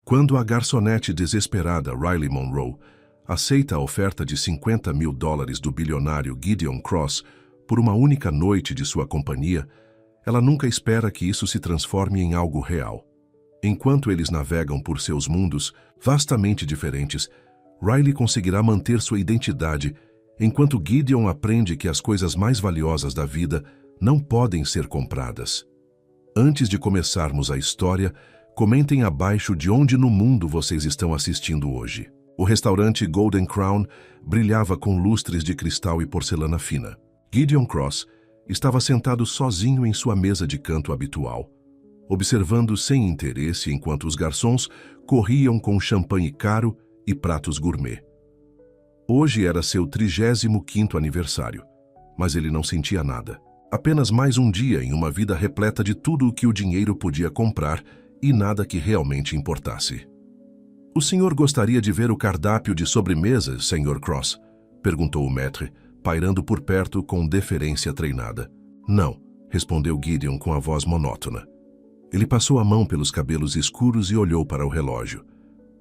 Quando a garçonete desesperada Riley Monroe aceita a oferta de $50 mil do bilionário Gideon Cross por uma única noite de sua companhia, ela nunca espera que isso se transforme em algo real. Enquanto eles navegam por seus mundos vastamente diferentes, Riley conseguirá manter sua identidade, enquanto Gideon aprende que as coisas mais valiosas da vida não podem ser compradas. Antes de começarmos a história, comentem abaixo de onde no mundo vocês estão assistindo hoje. O restaurante Golden Crown brilhava com lustres de cristal e porcelana fina. Gideon Cross estava sentado sozinho em sua mesa de canto habitual, observando sem interesse enquanto os garçons corriam com champanhe caro e pratos gourmet. Hoje era seu 35º aniversário, mas ele não sentia nada. Apenas mais um dia em uma vida repleta de tudo o que o dinheiro podia comprar e nada que realmente importasse. "O senhor gostaria de ver o cardápio de sobremesas, Sr. Cross?" perguntou o maître, pairando por perto com deferência treinada. "Não", respondeu Gideon com a voz monótona. Ele passou a mão pelos cabelos escuros e olhou para o relógio.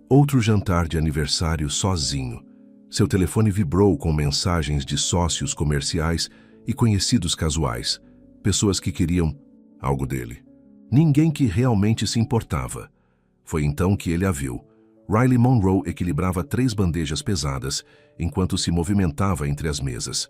Outro jantar de aniversário sozinho. Seu telefone vibrou com mensagens de sócios comerciais e conhecidos casuais, pessoas que queriam algo dele. Ninguém que realmente se importava. Foi então que ele a viu. Riley Monroe equilibrava 3 bandejas pesadas, enquanto se movimentava entre as mesas.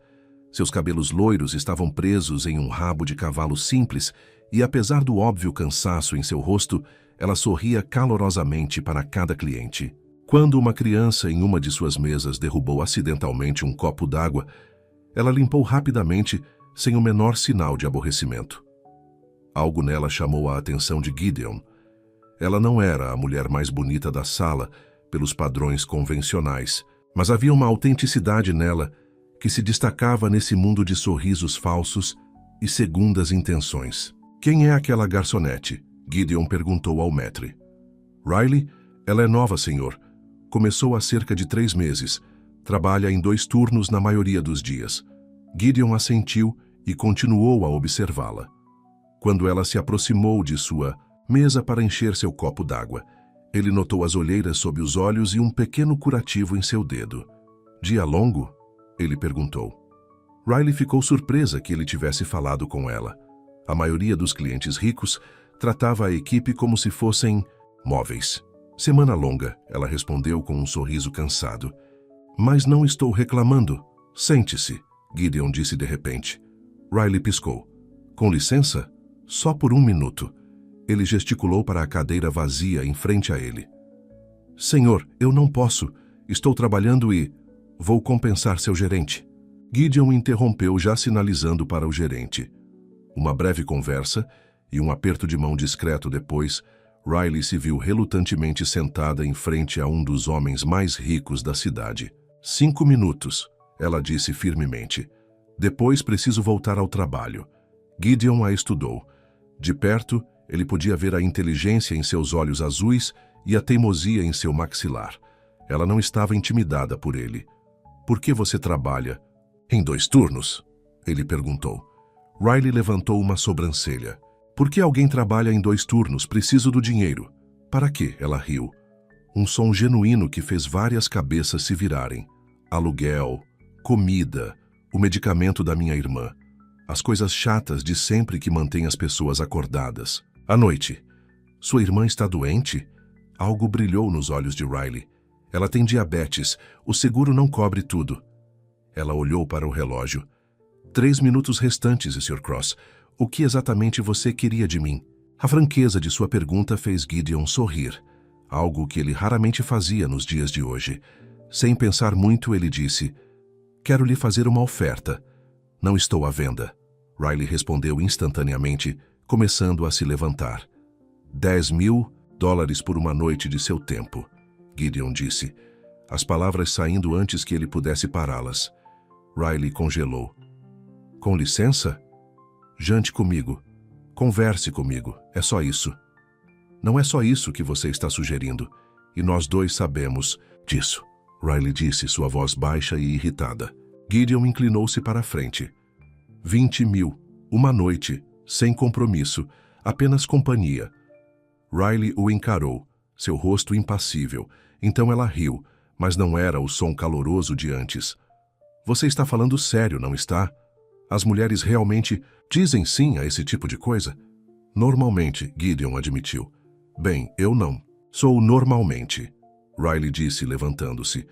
Seus cabelos loiros estavam presos em um rabo de cavalo simples e, apesar do óbvio cansaço em seu rosto, ela sorria calorosamente para cada cliente. Quando uma criança em uma de suas mesas derrubou acidentalmente um copo d'água, ela limpou rapidamente, sem o menor sinal de aborrecimento. Algo nela chamou a atenção de Gideon. Ela não era a mulher mais bonita da sala, pelos padrões convencionais, mas havia uma autenticidade nela que se destacava nesse mundo de sorrisos falsos e segundas intenções. "Quem é aquela garçonete?" Gideon perguntou ao maître. "Riley? Ela é nova, senhor. Começou há cerca de 3 meses. Trabalha em 2 turnos na maioria dos dias." Gideon assentiu e continuou a observá-la. Quando ela se aproximou de sua mesa para encher seu copo d'água, ele notou as olheiras sob os olhos e um pequeno curativo em seu dedo. "Dia longo?" ele perguntou. Riley ficou surpresa que ele tivesse falado com ela. A maioria dos clientes ricos tratava a equipe como se fossem móveis. "Semana longa", ela respondeu com um sorriso cansado. "Mas não estou reclamando. Sente-se", Gideon disse de repente. Riley piscou. "Com licença? Só por 1 minuto." Ele gesticulou para a cadeira vazia em frente a ele. "Senhor, eu não posso. Estou trabalhando e vou compensar seu gerente." Gideon interrompeu, já sinalizando para o gerente. Uma breve conversa e um aperto de mão discreto depois, Riley se viu relutantemente sentada em frente a um dos homens mais ricos da cidade. 5 minutos, ela disse firmemente. "Depois preciso voltar ao trabalho." Gideon a estudou. De perto, ele podia ver a inteligência em seus olhos azuis e a teimosia em seu maxilar. Ela não estava intimidada por ele. "Por que você trabalha em 2 turnos?" ele perguntou. Riley levantou uma sobrancelha. "Por que alguém trabalha em 2 turnos? Preciso do dinheiro." "Para quê?" ela riu. Um som genuíno que fez várias cabeças se virarem. "Aluguel, comida, o medicamento da minha irmã. As coisas chatas de sempre que mantêm as pessoas acordadas. À noite." "Sua irmã está doente?" Algo brilhou nos olhos de Riley. "Ela tem diabetes. O seguro não cobre tudo." Ela olhou para o relógio. 3 minutos restantes, Sr. Cross. O que exatamente você queria de mim?" A franqueza de sua pergunta fez Gideon sorrir, algo que ele raramente fazia nos dias de hoje. Sem pensar muito, ele disse, "Quero lhe fazer uma oferta." "Não estou à venda." Riley respondeu instantaneamente, começando a se levantar. $10 mil por uma noite de seu tempo, Gideon disse, as palavras saindo antes que ele pudesse pará-las. Riley congelou. "Com licença? Jante comigo. Converse comigo. É só isso." "Não é só isso que você está sugerindo. E nós 2 sabemos disso", Riley disse, sua voz baixa e irritada. Gideon inclinou-se para a frente. 20 mil. Uma noite. Sem compromisso. Apenas companhia. Riley o encarou, seu rosto impassível. Então ela riu, mas não era o som caloroso de antes. Você está falando sério, não está? As mulheres realmente dizem sim a esse tipo de coisa? Normalmente, Gideon admitiu. Bem, eu não. Sou normalmente, Riley disse, levantando-se.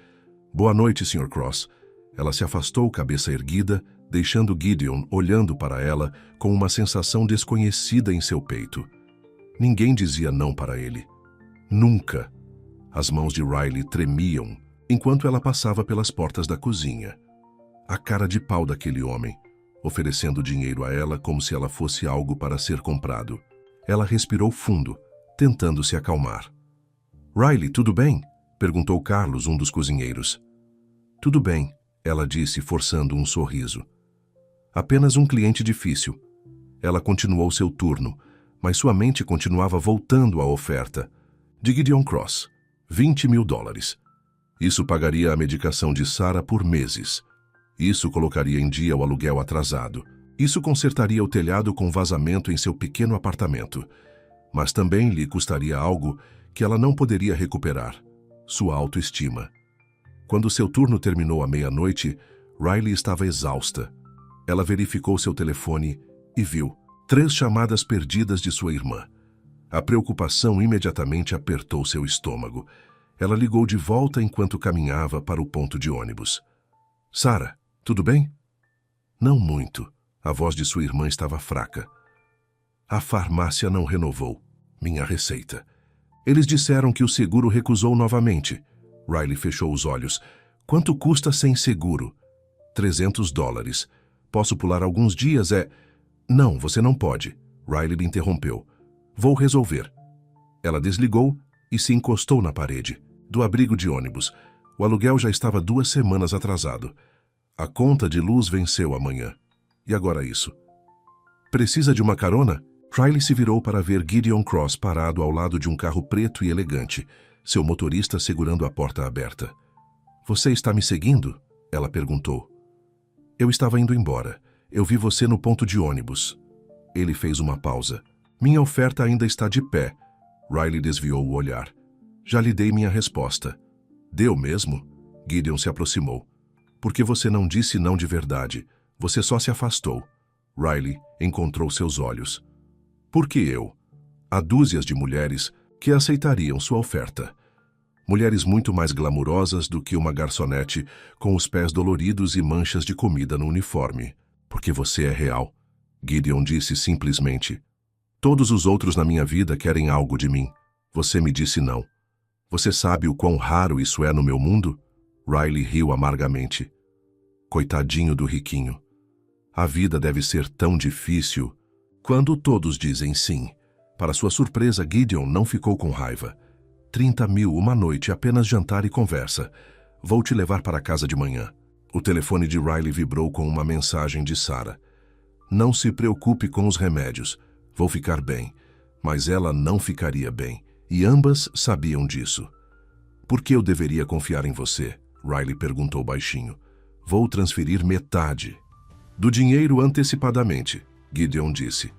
Boa noite, Sr. Cross. Ela se afastou, cabeça erguida, deixando Gideon olhando para ela com uma sensação desconhecida em seu peito. Ninguém dizia não para ele. Nunca. As mãos de Riley tremiam enquanto ela passava pelas portas da cozinha. A cara de pau daquele homem, oferecendo dinheiro a ela como se ela fosse algo para ser comprado. Ela respirou fundo, tentando se acalmar. Riley, tudo bem? Perguntou Carlos, um dos cozinheiros. Tudo bem, ela disse, forçando um sorriso. Apenas um cliente difícil. Ela continuou seu turno, mas sua mente continuava voltando à oferta. De Gideon Cross, $20.000. Isso pagaria a medicação de Sarah por meses. Isso colocaria em dia o aluguel atrasado. Isso consertaria o telhado com vazamento em seu pequeno apartamento. Mas também lhe custaria algo que ela não poderia recuperar: sua autoestima. Quando seu turno terminou à meia-noite, Riley estava exausta. Ela verificou seu telefone e viu 3 chamadas perdidas de sua irmã. A preocupação imediatamente apertou seu estômago. Ela ligou de volta enquanto caminhava para o ponto de ônibus. Sarah, tudo bem? Não muito. A voz de sua irmã estava fraca. A farmácia não renovou minha receita. Eles disseram que o seguro recusou novamente. Riley fechou os olhos. Quanto custa sem seguro? $300. Posso pular alguns dias, Não, você não pode. Riley lhe interrompeu. Vou resolver. Ela desligou e se encostou na parede do abrigo de ônibus. O aluguel já estava 2 semanas atrasado. A conta de luz venceu amanhã. E agora isso? Precisa de uma carona? Riley se virou para ver Gideon Cross parado ao lado de um carro preto e elegante, seu motorista segurando a porta aberta. Você está me seguindo? Ela perguntou. Eu estava indo embora. Eu vi você no ponto de ônibus. Ele fez uma pausa. Minha oferta ainda está de pé. Riley desviou o olhar. Já lhe dei minha resposta. Deu mesmo? Gideon se aproximou. Porque você não disse não de verdade. Você só se afastou. Riley encontrou seus olhos. Por que eu? Há dúzias de mulheres que aceitariam sua oferta. Mulheres muito mais glamurosas do que uma garçonete com os pés doloridos e manchas de comida no uniforme. Porque você é real. Gideon disse simplesmente. Todos os outros na minha vida querem algo de mim. Você me disse não. Você sabe o quão raro isso é no meu mundo? Riley riu amargamente. Coitadinho do riquinho. A vida deve ser tão difícil quando todos dizem sim. Para sua surpresa, Gideon não ficou com raiva. 30 mil uma noite, apenas jantar e conversa. Vou te levar para casa de manhã. O telefone de Riley vibrou com uma mensagem de Sarah. Não se preocupe com os remédios. Vou ficar bem. Mas ela não ficaria bem. E ambas sabiam disso. Por que eu deveria confiar em você? Riley perguntou baixinho. Vou transferir metade do dinheiro antecipadamente, Gideon disse.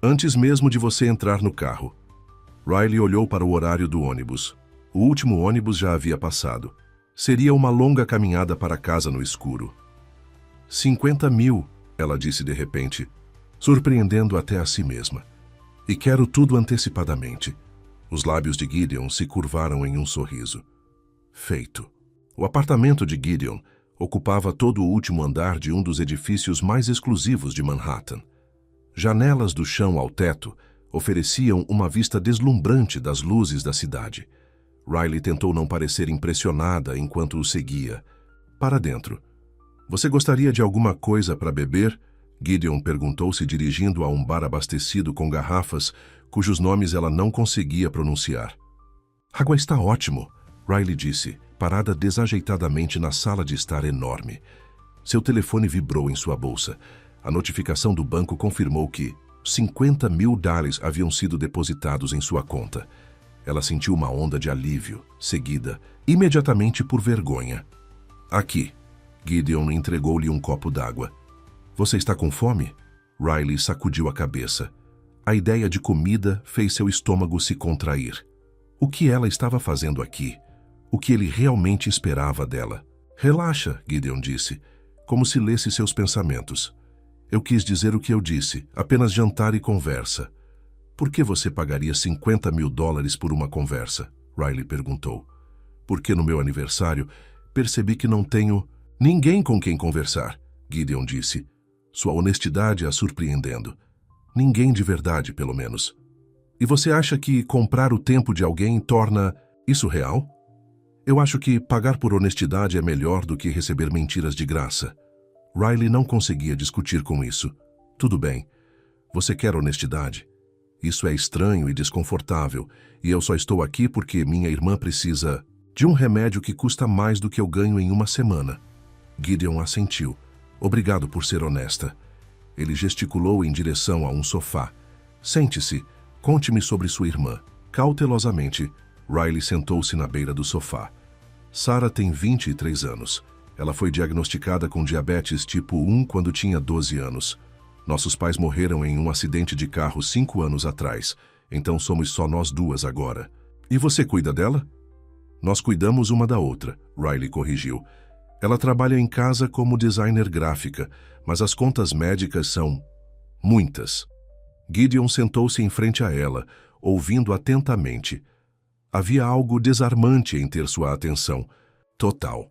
Antes mesmo de você entrar no carro. Riley olhou para o horário do ônibus. O último ônibus já havia passado. Seria uma longa caminhada para casa no escuro. 50 mil, ela disse de repente, surpreendendo até a si mesma. E quero tudo antecipadamente. Os lábios de Gideon se curvaram em um sorriso. Feito. O apartamento de Gideon ocupava todo o último andar de um dos edifícios mais exclusivos de Manhattan. Janelas do chão ao teto ofereciam uma vista deslumbrante das luzes da cidade. Riley tentou não parecer impressionada enquanto o seguia. Para dentro. Você gostaria de alguma coisa para beber? Gideon perguntou, se dirigindo a um bar abastecido com garrafas cujos nomes ela não conseguia pronunciar. Água está ótimo, Riley disse, parada desajeitadamente na sala de estar enorme. Seu telefone vibrou em sua bolsa. A notificação do banco confirmou que $50 mil haviam sido depositados em sua conta. Ela sentiu uma onda de alívio, seguida imediatamente por vergonha. Aqui. Gideon entregou-lhe um copo d'água. Você está com fome? Riley sacudiu a cabeça. A ideia de comida fez seu estômago se contrair. O que ela estava fazendo aqui? O que ele realmente esperava dela? Relaxa, Gideon disse, como se lesse seus pensamentos. Eu quis dizer o que eu disse, apenas jantar e conversa. Por que você pagaria $50.000 por uma conversa? Riley perguntou. Porque no meu aniversário, percebi que não tenho ninguém com quem conversar, Gideon disse, sua honestidade a surpreendendo. Ninguém de verdade, pelo menos. E você acha que comprar o tempo de alguém torna isso real? Eu acho que pagar por honestidade é melhor do que receber mentiras de graça. Riley não conseguia discutir com isso. Tudo bem. Você quer honestidade? Isso é estranho e desconfortável, e eu só estou aqui porque minha irmã precisa de um remédio que custa mais do que eu ganho em uma semana. Gideon assentiu. Obrigado por ser honesta. Ele gesticulou em direção a um sofá. Sente-se. Conte-me sobre sua irmã. Cautelosamente, Riley sentou-se na beira do sofá. Sarah tem 23 anos. Ela foi diagnosticada com diabetes tipo 1 quando tinha 12 anos. Nossos pais morreram em um acidente de carro 5 anos atrás, então somos só nós duas agora. E você cuida dela? Nós cuidamos uma da outra, Riley corrigiu. Ela trabalha em casa como designer gráfica, mas as contas médicas são muitas. Gideon sentou-se em frente a ela, ouvindo atentamente. Havia algo desarmante em ter sua atenção total.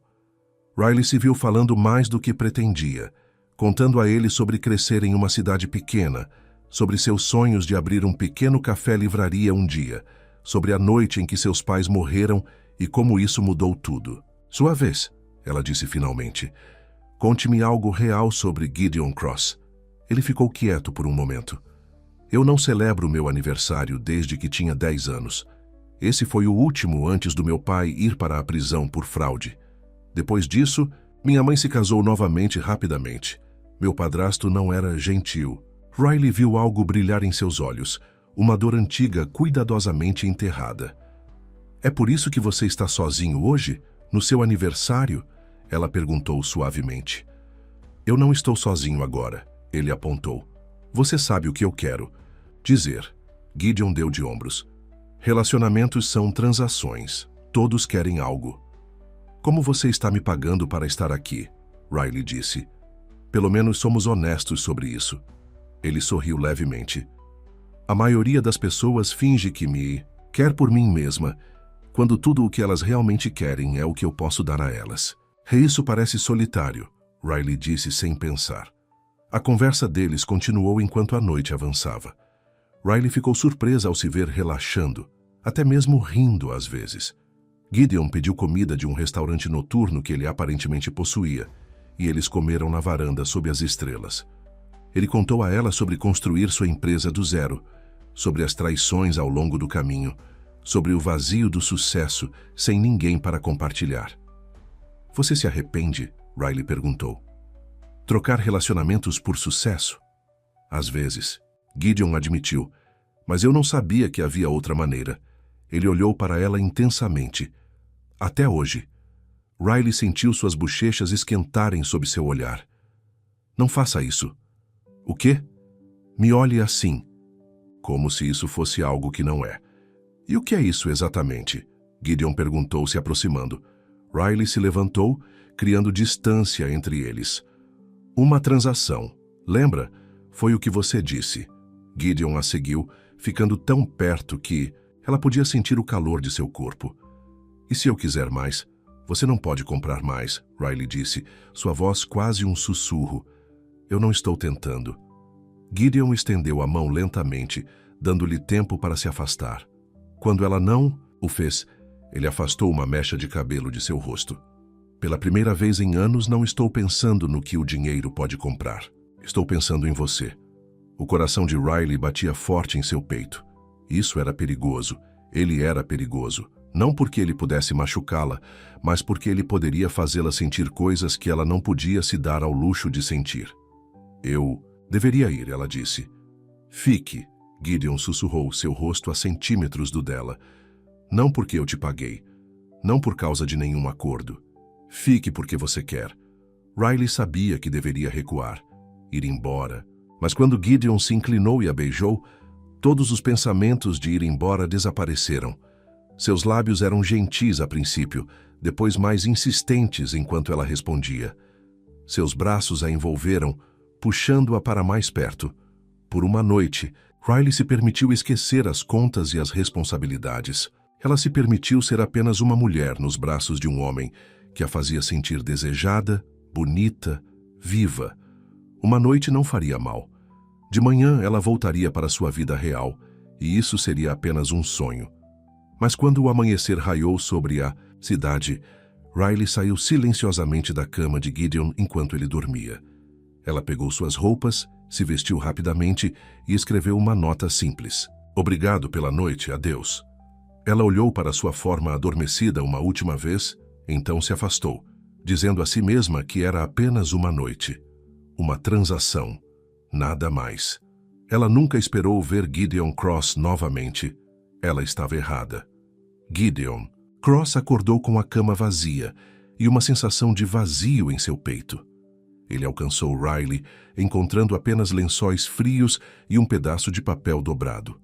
Riley se viu falando mais do que pretendia, contando a ele sobre crescer em uma cidade pequena, sobre seus sonhos de abrir um pequeno café-livraria um dia, sobre a noite em que seus pais morreram e como isso mudou tudo. Sua vez, ela disse finalmente. Conte-me algo real sobre Gideon Cross. Ele ficou quieto por um momento. Eu não celebro meu aniversário desde que tinha 10 anos. Esse foi o último antes do meu pai ir para a prisão por fraude. Depois disso, minha mãe se casou novamente rapidamente. Meu padrasto não era gentil. Riley viu algo brilhar em seus olhos, uma dor antiga cuidadosamente enterrada. É por isso que você está sozinho hoje? No seu aniversário? Ela perguntou suavemente. Eu não estou sozinho agora, ele apontou. Você sabe o que eu quero dizer. Gideon deu de ombros. Relacionamentos são transações. Todos querem algo. Como você está me pagando para estar aqui? Riley disse. Pelo menos somos honestos sobre isso. Ele sorriu levemente. A maioria das pessoas finge que me quer por mim mesma, quando tudo o que elas realmente querem é o que eu posso dar a elas. E isso parece solitário, Riley disse sem pensar. A conversa deles continuou enquanto a noite avançava. Riley ficou surpresa ao se ver relaxando, até mesmo rindo às vezes. Gideon pediu comida de um restaurante noturno que ele aparentemente possuía, e eles comeram na varanda sob as estrelas. Ele contou a ela sobre construir sua empresa do zero, sobre as traições ao longo do caminho, sobre o vazio do sucesso sem ninguém para compartilhar. Você se arrepende? Riley perguntou. Trocar relacionamentos por sucesso? Às vezes, Gideon admitiu, mas eu não sabia que havia outra maneira. Ele olhou para ela intensamente. Até hoje. Riley sentiu suas bochechas esquentarem sob seu olhar. Não faça isso. O quê? Me olhe assim. Como se isso fosse algo que não é. E o que é isso exatamente? Gideon perguntou, se aproximando. Riley se levantou, criando distância entre eles. Uma transação. Lembra? Foi o que você disse. Gideon a seguiu, ficando tão perto que ela podia sentir o calor de seu corpo. E se eu quiser mais? Você não pode comprar mais, Riley disse, sua voz quase um sussurro. Eu não estou tentando. Gideon estendeu a mão lentamente, dando-lhe tempo para se afastar. Quando ela não o fez, ele afastou uma mecha de cabelo de seu rosto. Pela primeira vez em anos, não estou pensando no que o dinheiro pode comprar. Estou pensando em você. O coração de Riley batia forte em seu peito. Isso era perigoso. Ele era perigoso. Não porque ele pudesse machucá-la, mas porque ele poderia fazê-la sentir coisas que ela não podia se dar ao luxo de sentir. Eu deveria ir, ela disse. Fique, Gideon sussurrou, seu rosto a centímetros do dela. Não porque eu te paguei. Não por causa de nenhum acordo. Fique porque você quer. Riley sabia que deveria recuar, ir embora. Mas quando Gideon se inclinou e a beijou, todos os pensamentos de ir embora desapareceram. Seus lábios eram gentis a princípio, depois mais insistentes enquanto ela respondia. Seus braços a envolveram, puxando-a para mais perto. Por uma noite, Riley se permitiu esquecer as contas e as responsabilidades. Ela se permitiu ser apenas uma mulher nos braços de um homem que a fazia sentir desejada, bonita, viva. Uma noite não faria mal. De manhã ela voltaria para sua vida real, e isso seria apenas um sonho. Mas quando o amanhecer raiou sobre a cidade, Riley saiu silenciosamente da cama de Gideon enquanto ele dormia. Ela pegou suas roupas, se vestiu rapidamente e escreveu uma nota simples. Obrigado pela noite, adeus. Ela olhou para sua forma adormecida uma última vez, então se afastou, dizendo a si mesma que era apenas uma noite. Uma transação. Nada mais. Ela nunca esperou ver Gideon Cross novamente. Ela estava errada. Gideon Cross acordou com a cama vazia e uma sensação de vazio em seu peito. Ele alcançou Riley, encontrando apenas lençóis frios e um pedaço de papel dobrado.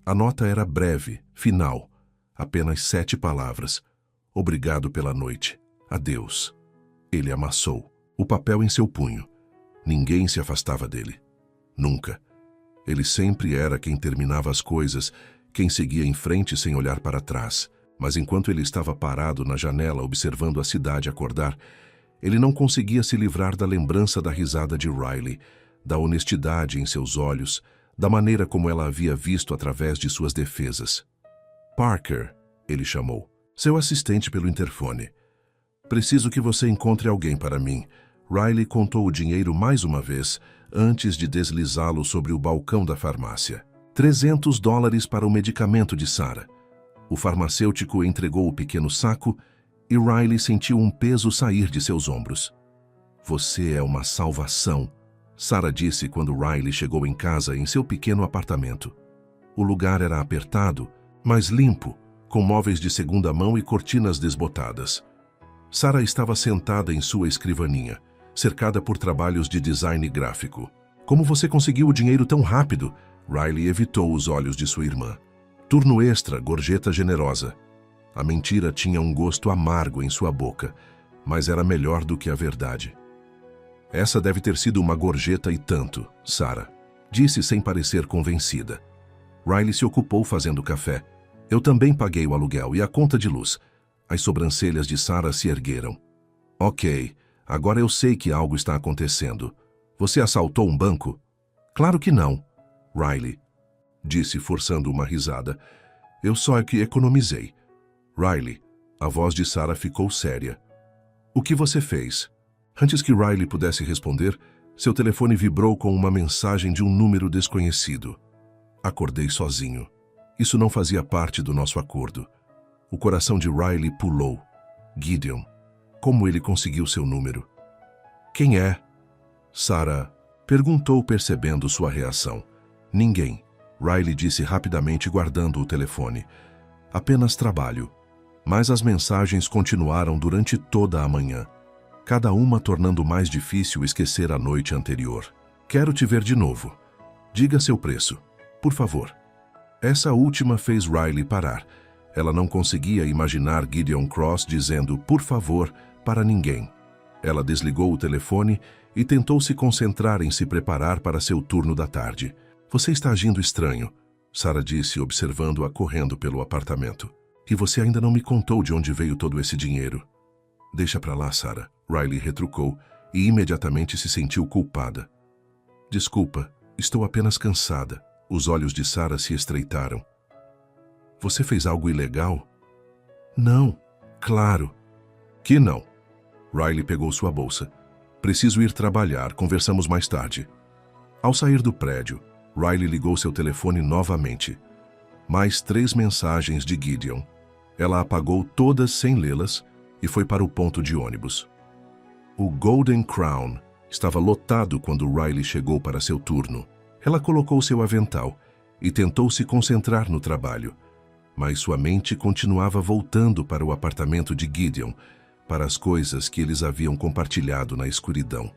A nota era breve, final, apenas 7 palavras. Obrigado pela noite. Adeus. Ele amassou, o papel em seu punho. Ninguém se afastava dele. Nunca. Ele sempre era quem terminava as coisas, quem seguia em frente sem olhar para trás. Mas enquanto ele estava parado na janela observando a cidade acordar, ele não conseguia se livrar da lembrança da risada de Riley, da honestidade em seus olhos, da maneira como ela havia visto através de suas defesas. Parker, ele chamou, seu assistente pelo interfone. Preciso que você encontre alguém para mim. Riley contou o dinheiro mais uma vez, antes de deslizá-lo sobre o balcão da farmácia. $300 para o medicamento de Sarah. O farmacêutico entregou o pequeno saco e Riley sentiu um peso sair de seus ombros. Você é uma salvação, Sarah disse quando Riley chegou em casa em seu pequeno apartamento. O lugar era apertado, mas limpo, com móveis de segunda mão e cortinas desbotadas. Sarah estava sentada em sua escrivaninha, cercada por trabalhos de design gráfico. Como você conseguiu o dinheiro tão rápido? Riley evitou os olhos de sua irmã. Turno extra, gorjeta generosa. A mentira tinha um gosto amargo em sua boca, mas era melhor do que a verdade. Essa deve ter sido uma gorjeta e tanto, Sarah, disse sem parecer convencida. Riley se ocupou fazendo café. Eu também paguei o aluguel e a conta de luz. As sobrancelhas de Sarah se ergueram. Ok, agora eu sei que algo está acontecendo. Você assaltou um banco? Claro que não, Riley disse forçando uma risada. Eu só é que economizei. Riley, a voz de Sarah ficou séria. O que você fez? Antes que Riley pudesse responder, seu telefone vibrou com uma mensagem de um número desconhecido. Acordei sozinho. Isso não fazia parte do nosso acordo. O coração de Riley pulou. Gideon. Como ele conseguiu seu número? Quem é? Sarah perguntou percebendo sua reação. Ninguém. Riley disse rapidamente guardando o telefone. Apenas trabalho. Mas as mensagens continuaram durante toda a manhã, cada uma tornando mais difícil esquecer a noite anterior. Quero te ver de novo. Diga seu preço, por favor. Essa última fez Riley parar. Ela não conseguia imaginar Gideon Cross dizendo por favor para ninguém. Ela desligou o telefone e tentou se concentrar em se preparar para seu turno da tarde. Você está agindo estranho, Sarah disse, observando-a correndo pelo apartamento. E você ainda não me contou de onde veio todo esse dinheiro. Deixa pra lá, Sarah, Riley retrucou e imediatamente se sentiu culpada. Desculpa, estou apenas cansada. Os olhos de Sarah se estreitaram. Você fez algo ilegal? Não, claro. Que não. Riley pegou sua bolsa. Preciso ir trabalhar, conversamos mais tarde. Ao sair do prédio, Riley ligou seu telefone novamente. Mais 3 mensagens de Gideon. Ela apagou todas sem lê-las e foi para o ponto de ônibus. O Golden Crown estava lotado quando Riley chegou para seu turno. Ela colocou seu avental e tentou se concentrar no trabalho, mas sua mente continuava voltando para o apartamento de Gideon, para as coisas que eles haviam compartilhado na escuridão.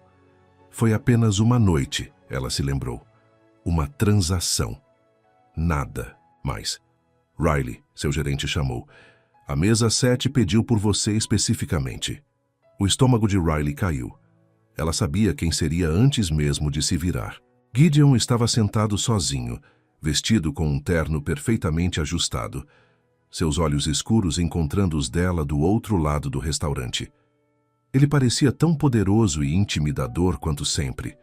Foi apenas uma noite, ela se lembrou. Uma transação. Nada mais. Riley, seu gerente chamou. A mesa 7 pediu por você especificamente. O estômago de Riley caiu. Ela sabia quem seria antes mesmo de se virar. Gideon estava sentado sozinho, vestido com um terno perfeitamente ajustado. Seus olhos escuros encontrando os dela do outro lado do restaurante. Ele parecia tão poderoso e intimidador quanto sempre,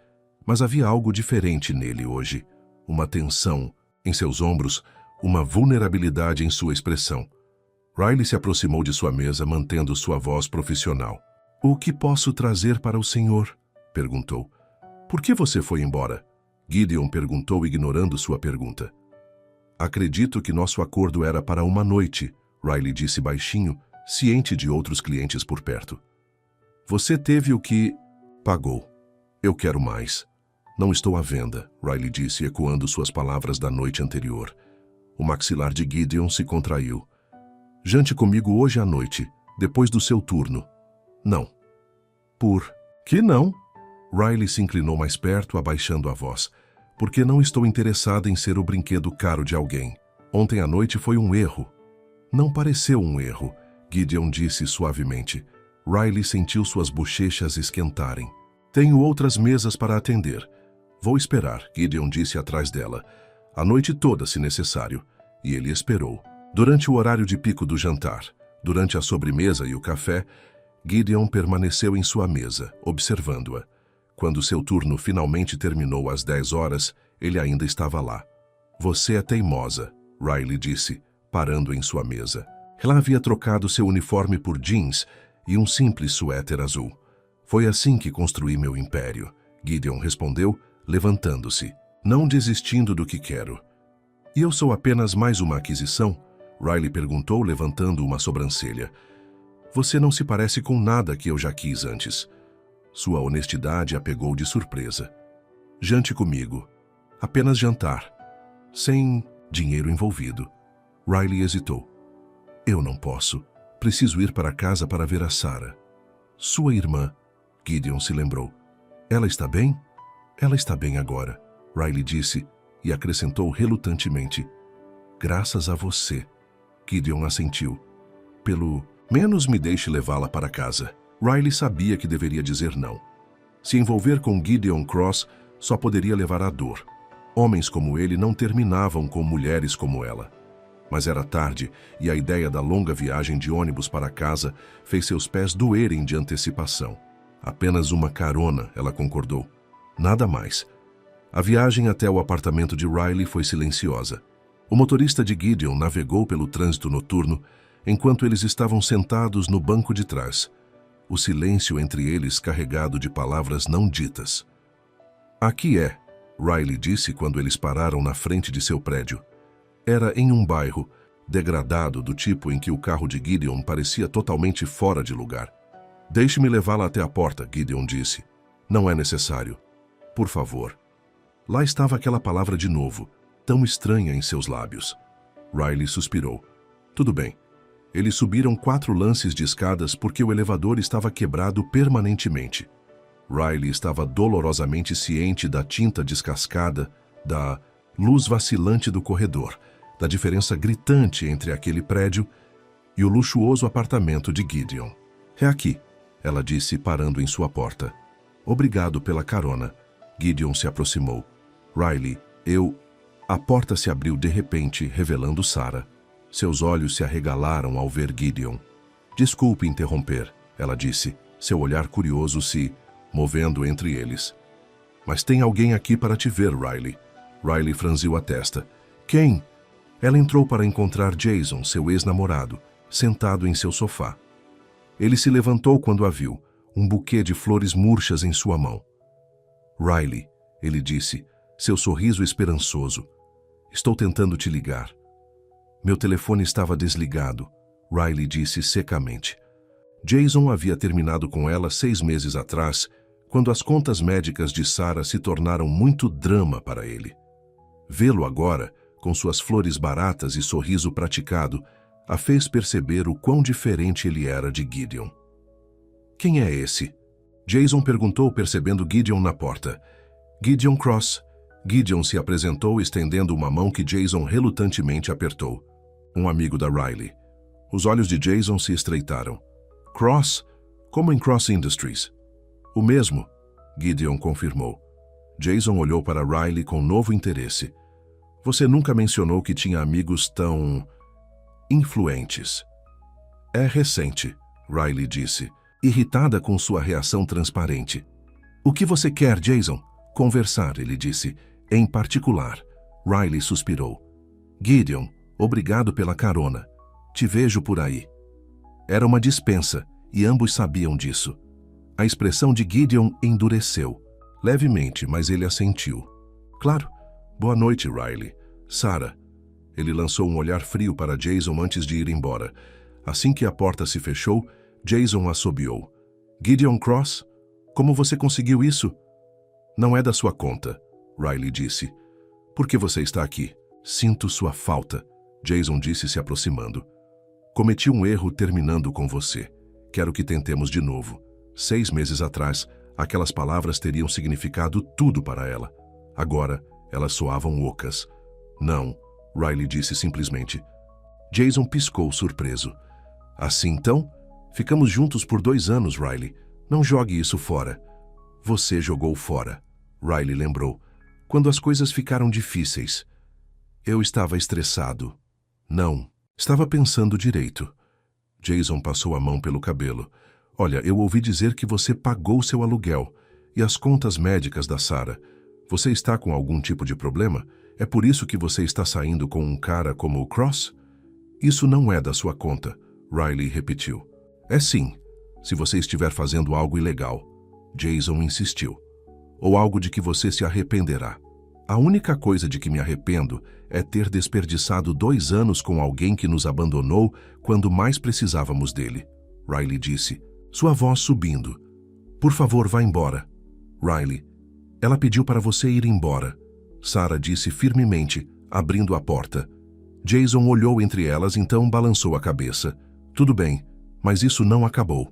mas havia algo diferente nele hoje. Uma tensão em seus ombros, uma vulnerabilidade em sua expressão. Riley se aproximou de sua mesa, mantendo sua voz profissional. "O que posso trazer para o senhor?" perguntou. "Por que você foi embora?" Gideon perguntou, ignorando sua pergunta. "Acredito que nosso acordo era para uma noite", Riley disse baixinho, ciente de outros clientes por perto. "Você teve o que pagou. Eu quero mais." "Não estou à venda", Riley disse, ecoando suas palavras da noite anterior. O maxilar de Gideon se contraiu. "Jante comigo hoje à noite, depois do seu turno." "Não." "Por que não?" Riley se inclinou mais perto, abaixando a voz. "Porque não estou interessada em ser o brinquedo caro de alguém. Ontem à noite foi um erro." "Não pareceu um erro", Gideon disse suavemente. Riley sentiu suas bochechas esquentarem. "Tenho outras mesas para atender." "Vou esperar", Gideon disse atrás dela. "A noite toda, se necessário." E ele esperou. Durante o horário de pico do jantar, durante a sobremesa e o café, Gideon permaneceu em sua mesa, observando-a. Quando seu turno finalmente terminou às 10 horas, ele ainda estava lá. "Você é teimosa", Riley disse, parando em sua mesa. Ela havia trocado seu uniforme por jeans e um simples suéter azul. "Foi assim que construí meu império", Gideon respondeu, levantando-se. "Não desistindo do que quero." "E eu sou apenas mais uma aquisição?" Riley perguntou, levantando uma sobrancelha. "Você não se parece com nada que eu já quis antes." Sua honestidade a pegou de surpresa. "Jante comigo. Apenas jantar. Sem dinheiro envolvido." Riley hesitou. "Eu não posso. Preciso ir para casa para ver a Sarah." "Sua irmã", Gideon se lembrou. "Ela está bem?" "Ela está bem agora", Riley disse e acrescentou relutantemente. "Graças a você." Gideon assentiu. "Pelo menos me deixe levá-la para casa." Riley sabia que deveria dizer não. Se envolver com Gideon Cross só poderia levar à dor. Homens como ele não terminavam com mulheres como ela. Mas era tarde e a ideia da longa viagem de ônibus para casa fez seus pés doerem de antecipação. Apenas uma carona, ela concordou. Nada mais. A viagem até o apartamento de Riley foi silenciosa. O motorista de Gideon navegou pelo trânsito noturno enquanto eles estavam sentados no banco de trás. O silêncio entre eles carregado de palavras não ditas. "Aqui é", Riley disse quando eles pararam na frente de seu prédio. Era em um bairro degradado do tipo em que o carro de Gideon parecia totalmente fora de lugar. "Deixe-me levá-la até a porta", Gideon disse. "Não é necessário. Por favor." Lá estava aquela palavra de novo, tão estranha em seus lábios. Riley suspirou. "Tudo bem." Eles subiram 4 lances de escadas porque o elevador estava quebrado permanentemente. Riley estava dolorosamente ciente da tinta descascada, da luz vacilante do corredor, da diferença gritante entre aquele prédio e o luxuoso apartamento de Gideon. "É aqui", ela disse, parando em sua porta. "Obrigado pela carona." Gideon se aproximou. "Riley, eu..." A porta se abriu de repente, revelando Sarah. Seus olhos se arregalaram ao ver Gideon. "Desculpe interromper", ela disse, seu olhar curioso se movendo entre eles. "Mas tem alguém aqui para te ver, Riley." Riley franziu a testa. "Quem?" Ela entrou para encontrar Jason, seu ex-namorado, sentado em seu sofá. Ele se levantou quando a viu, um buquê de flores murchas em sua mão. "Riley", ele disse, seu sorriso esperançoso. "Estou tentando te ligar." "Meu telefone estava desligado", Riley disse secamente. Jason havia terminado com ela 6 meses atrás, quando as contas médicas de Sarah se tornaram muito drama para ele. Vê-lo agora, com suas flores baratas e sorriso praticado, a fez perceber o quão diferente ele era de Gideon. "Quem é esse?" Jason perguntou, percebendo Gideon na porta. "Gideon Cross." Gideon se apresentou, estendendo uma mão que Jason relutantemente apertou. Um amigo da Riley. Os olhos de Jason se estreitaram. Cross? Como em Cross Industries? O mesmo, Gideon confirmou. Jason olhou para Riley com novo interesse. Você nunca mencionou que tinha amigos tão influentes. É recente, Riley disse, irritada com sua reação transparente. O que você quer, Jason? Conversar, ele disse. Em particular. Riley suspirou. Gideon, obrigado pela carona. Te vejo por aí. Era uma dispensa, e ambos sabiam disso. A expressão de Gideon endureceu. Levemente, mas ele assentiu. Claro. Boa noite, Riley. Sarah. Ele lançou um olhar frio para Jason antes de ir embora. Assim que a porta se fechou, Jason assobiou. Gideon Cross? Como você conseguiu isso? Não é da sua conta, Riley disse. Por que você está aqui? Sinto sua falta, Jason disse se aproximando. Cometi um erro terminando com você. Quero que tentemos de novo. 6 meses atrás, aquelas palavras teriam significado tudo para ela. Agora, elas soavam ocas. Não, Riley disse simplesmente. Jason piscou surpreso. Assim então? Ficamos juntos por 2 anos, Riley. Não jogue isso fora. Você jogou fora, Riley lembrou. Quando as coisas ficaram difíceis. Eu estava estressado. Não, estava pensando direito. Jason passou a mão pelo cabelo. Olha, eu ouvi dizer que você pagou seu aluguel e as contas médicas da Sarah. Você está com algum tipo de problema? É por isso que você está saindo com um cara como o Cross? Isso não é da sua conta, Riley repetiu. É sim, se você estiver fazendo algo ilegal. Jason insistiu. Ou algo de que você se arrependerá. A única coisa de que me arrependo é ter desperdiçado 2 anos com alguém que nos abandonou quando mais precisávamos dele, Riley disse, sua voz subindo. Por favor, vá embora. Riley, ela pediu para você ir embora, Sarah disse firmemente, abrindo a porta. Jason olhou entre elas, então balançou a cabeça. Tudo bem, mas isso não acabou.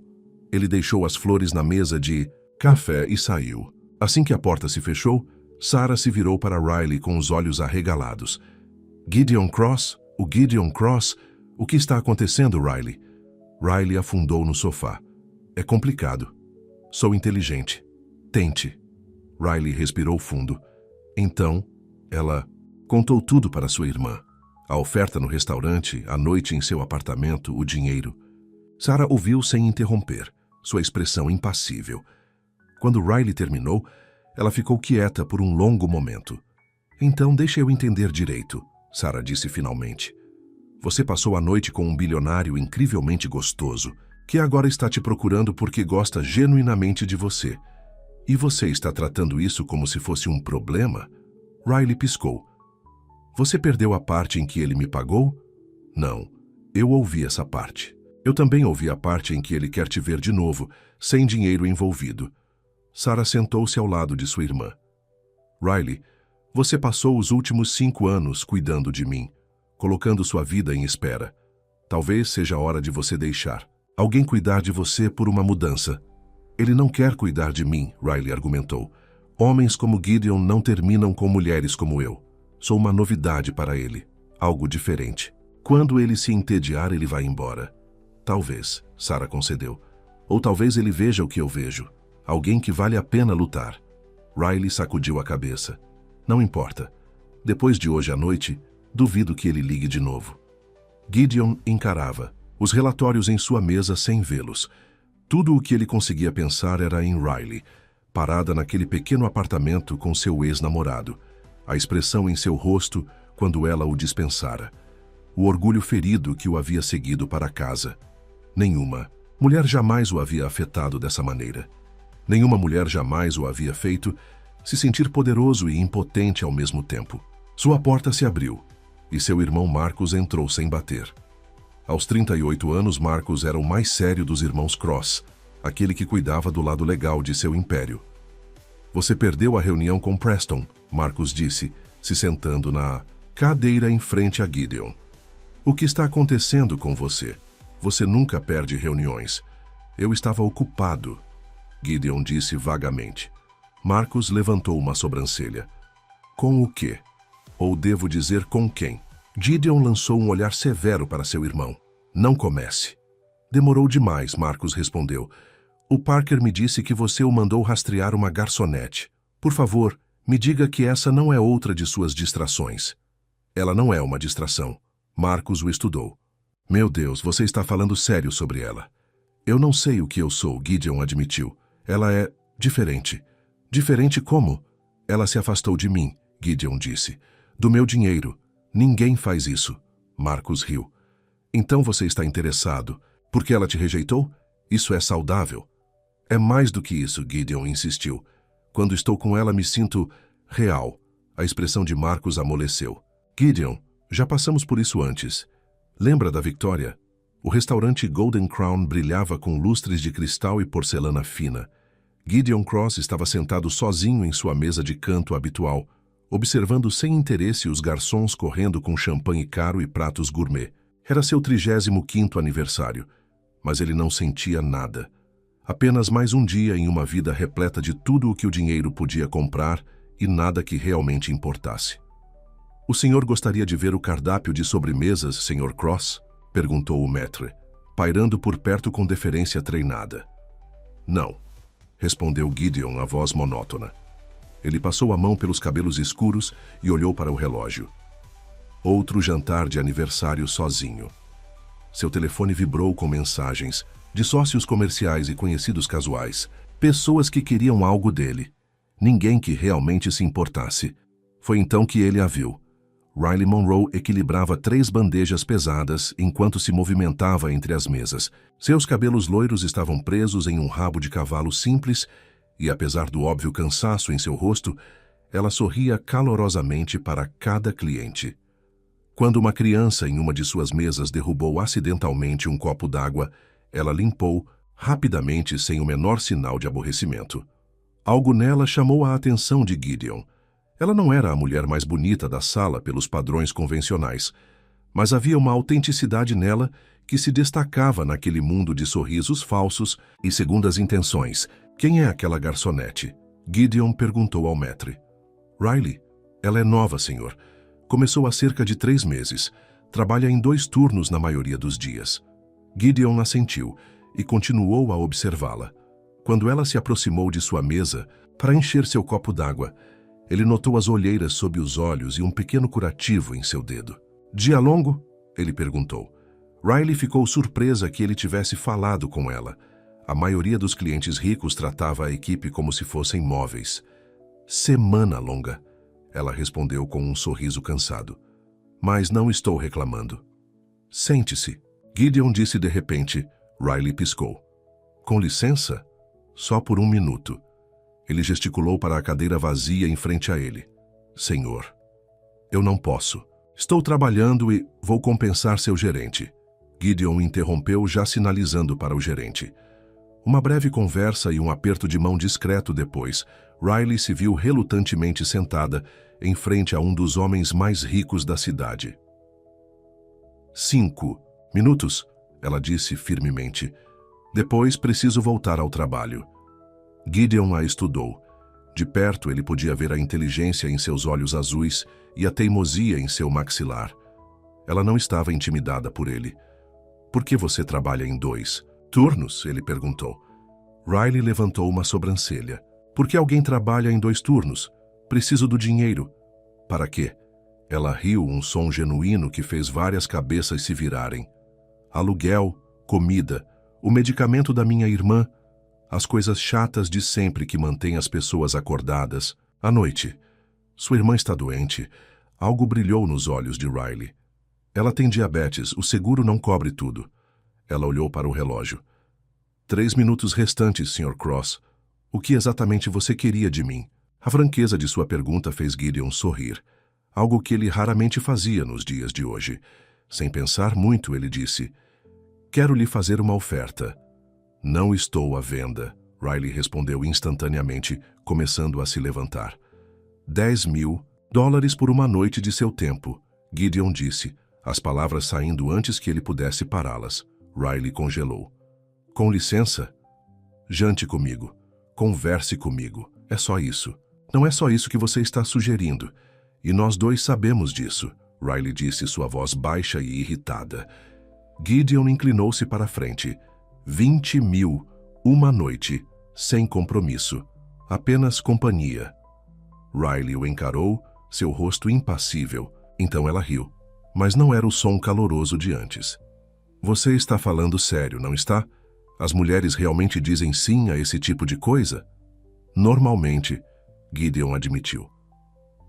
Ele deixou as flores na mesa de café e saiu. Assim que a porta se fechou, Sarah se virou para Riley com os olhos arregalados. Gideon Cross? O Gideon Cross? O que está acontecendo, Riley? Riley afundou no sofá. É complicado. Sou inteligente. Tente. Riley respirou fundo. Então, ela contou tudo para sua irmã. A oferta no restaurante, a noite em seu apartamento, o dinheiro. Sarah ouviu sem interromper, sua expressão impassível. Quando Riley terminou, ela ficou quieta por um longo momento. Então, deixa eu entender direito, Sarah disse finalmente. Você passou a noite com um bilionário incrivelmente gostoso, que agora está te procurando porque gosta genuinamente de você. E você está tratando isso como se fosse um problema? Riley piscou. Você perdeu a parte em que ele me pagou? Não, eu ouvi essa parte. Eu também ouvi a parte em que ele quer te ver de novo, sem dinheiro envolvido. Sarah sentou-se ao lado de sua irmã. Riley, você passou os últimos 5 anos cuidando de mim, colocando sua vida em espera. Talvez seja a hora de você deixar alguém cuidar de você por uma mudança. Ele não quer cuidar de mim, Riley argumentou. Homens como Gideon não terminam com mulheres como eu. Sou uma novidade para ele, algo diferente. Quando ele se entediar, ele vai embora. Talvez, Sarah concedeu. Ou talvez ele veja o que eu vejo. Alguém que vale a pena lutar. Riley sacudiu a cabeça. Não importa. Depois de hoje à noite, duvido que ele ligue de novo. Gideon encarava os relatórios em sua mesa sem vê-los. Tudo o que ele conseguia pensar era em Riley, parada naquele pequeno apartamento com seu ex-namorado. A expressão em seu rosto quando ela o dispensara. O orgulho ferido que o havia seguido para casa. Nenhuma mulher jamais o havia afetado dessa maneira. Nenhuma mulher jamais o havia feito se sentir poderoso e impotente ao mesmo tempo. Sua porta se abriu e seu irmão Marcus entrou sem bater. Aos 38 anos, Marcus era o mais sério dos irmãos Cross, aquele que cuidava do lado legal de seu império. Você perdeu a reunião com Preston, Marcus disse, se sentando na cadeira em frente a Gideon. O que está acontecendo com você? Você nunca perde reuniões. Eu estava ocupado, Gideon disse vagamente. Marcus levantou uma sobrancelha. Com o quê? Ou devo dizer com quem? Gideon lançou um olhar severo para seu irmão. Não comece. Demorou demais, Marcus respondeu. O Parker me disse que você o mandou rastrear uma garçonete. Por favor, me diga que essa não é outra de suas distrações. Ela não é uma distração. Marcus o estudou. Meu Deus, você está falando sério sobre ela. Eu não sei o que eu sou, Gideon admitiu. Ela é diferente. Diferente como? Ela se afastou de mim, Gideon disse. Do meu dinheiro. Ninguém faz isso. Marcus riu. Então você está interessado. Porque ela te rejeitou? Isso é saudável. É mais do que isso, Gideon insistiu. Quando estou com ela, me sinto real. A expressão de Marcus amoleceu. Gideon, já passamos por isso antes. Lembra da Victoria? O restaurante Golden Crown brilhava com lustres de cristal e porcelana fina. Gideon Cross estava sentado sozinho em sua mesa de canto habitual, observando sem interesse os garçons correndo com champanhe caro e pratos gourmet. Era seu 35º aniversário, mas ele não sentia nada. Apenas mais um dia em uma vida repleta de tudo o que o dinheiro podia comprar e nada que realmente importasse. O senhor gostaria de ver o cardápio de sobremesas, Sr. Cross? Perguntou o maître, pairando por perto com deferência treinada. Não, respondeu Gideon, a voz monótona. Ele passou a mão pelos cabelos escuros e olhou para o relógio. Outro jantar de aniversário sozinho. Seu telefone vibrou com mensagens de sócios comerciais e conhecidos casuais, pessoas que queriam algo dele. Ninguém que realmente se importasse. Foi então que ele a viu. Riley Monroe equilibrava 3 bandejas pesadas enquanto se movimentava entre as mesas. Seus cabelos loiros estavam presos em um rabo de cavalo simples e, apesar do óbvio cansaço em seu rosto, ela sorria calorosamente para cada cliente. Quando uma criança em uma de suas mesas derrubou acidentalmente um copo d'água, ela limpou rapidamente sem o menor sinal de aborrecimento. Algo nela chamou a atenção de Gideon. Ela não era a mulher mais bonita da sala pelos padrões convencionais, mas havia uma autenticidade nela que se destacava naquele mundo de sorrisos falsos e segundas intenções. Quem é aquela garçonete? Gideon perguntou ao maître. Riley. Ela é nova, senhor. Começou há cerca de 3 meses. Trabalha em 2 turnos na maioria dos dias. Gideon assentiu e continuou a observá-la. Quando ela se aproximou de sua mesa para encher seu copo d'água, ele notou as olheiras sob os olhos e um pequeno curativo em seu dedo. Dia longo? Ele perguntou. Riley ficou surpresa que ele tivesse falado com ela. A maioria dos clientes ricos tratava a equipe como se fossem móveis. Semana longa, ela respondeu com um sorriso cansado. Mas não estou reclamando. Sente-se, Gideon disse de repente. Riley piscou. Com licença? Só por 1 minuto. Ele gesticulou para a cadeira vazia em frente a ele. Senhor, eu não posso. Estou trabalhando e vou compensar seu gerente. Gideon interrompeu, já sinalizando para o gerente. Uma breve conversa e um aperto de mão discreto depois, Riley se viu relutantemente sentada em frente a um dos homens mais ricos da cidade. 5 minutos, ela disse firmemente. Depois preciso voltar ao trabalho. Gideon a estudou. De perto ele podia ver a inteligência em seus olhos azuis e a teimosia em seu maxilar. Ela não estava intimidada por ele. Por que você trabalha em 2 turnos? Ele perguntou. Riley levantou uma sobrancelha. Por que alguém trabalha em 2 turnos? Preciso do dinheiro. Para quê? Ela riu, um som genuíno que fez várias cabeças se virarem. Aluguel, comida, o medicamento da minha irmã, as coisas chatas de sempre que mantêm as pessoas acordadas. À noite. Sua irmã está doente. Algo brilhou nos olhos de Riley. Ela tem diabetes, o seguro não cobre tudo. Ela olhou para o relógio. 3 minutos restantes, Sr. Cross. O que exatamente você queria de mim? A franqueza de sua pergunta fez Gideon sorrir. Algo que ele raramente fazia nos dias de hoje. Sem pensar muito, ele disse, quero lhe fazer uma oferta. Não estou à venda, Riley respondeu instantaneamente, começando a se levantar. $10.000 por uma noite de seu tempo, Gideon disse, as palavras saindo antes que ele pudesse pará-las. Riley congelou. Com licença? Jante comigo. Converse comigo. É só isso. Não é só isso que você está sugerindo. E nós 2 sabemos disso. Riley disse, sua voz baixa e irritada. Gideon inclinou-se para a frente. 20 mil, uma noite, sem compromisso. Apenas companhia. Riley o encarou, seu rosto impassível. Então ela riu. Mas não era o som caloroso de antes. Você está falando sério, não está? As mulheres realmente dizem sim a esse tipo de coisa? Normalmente, Gideon admitiu.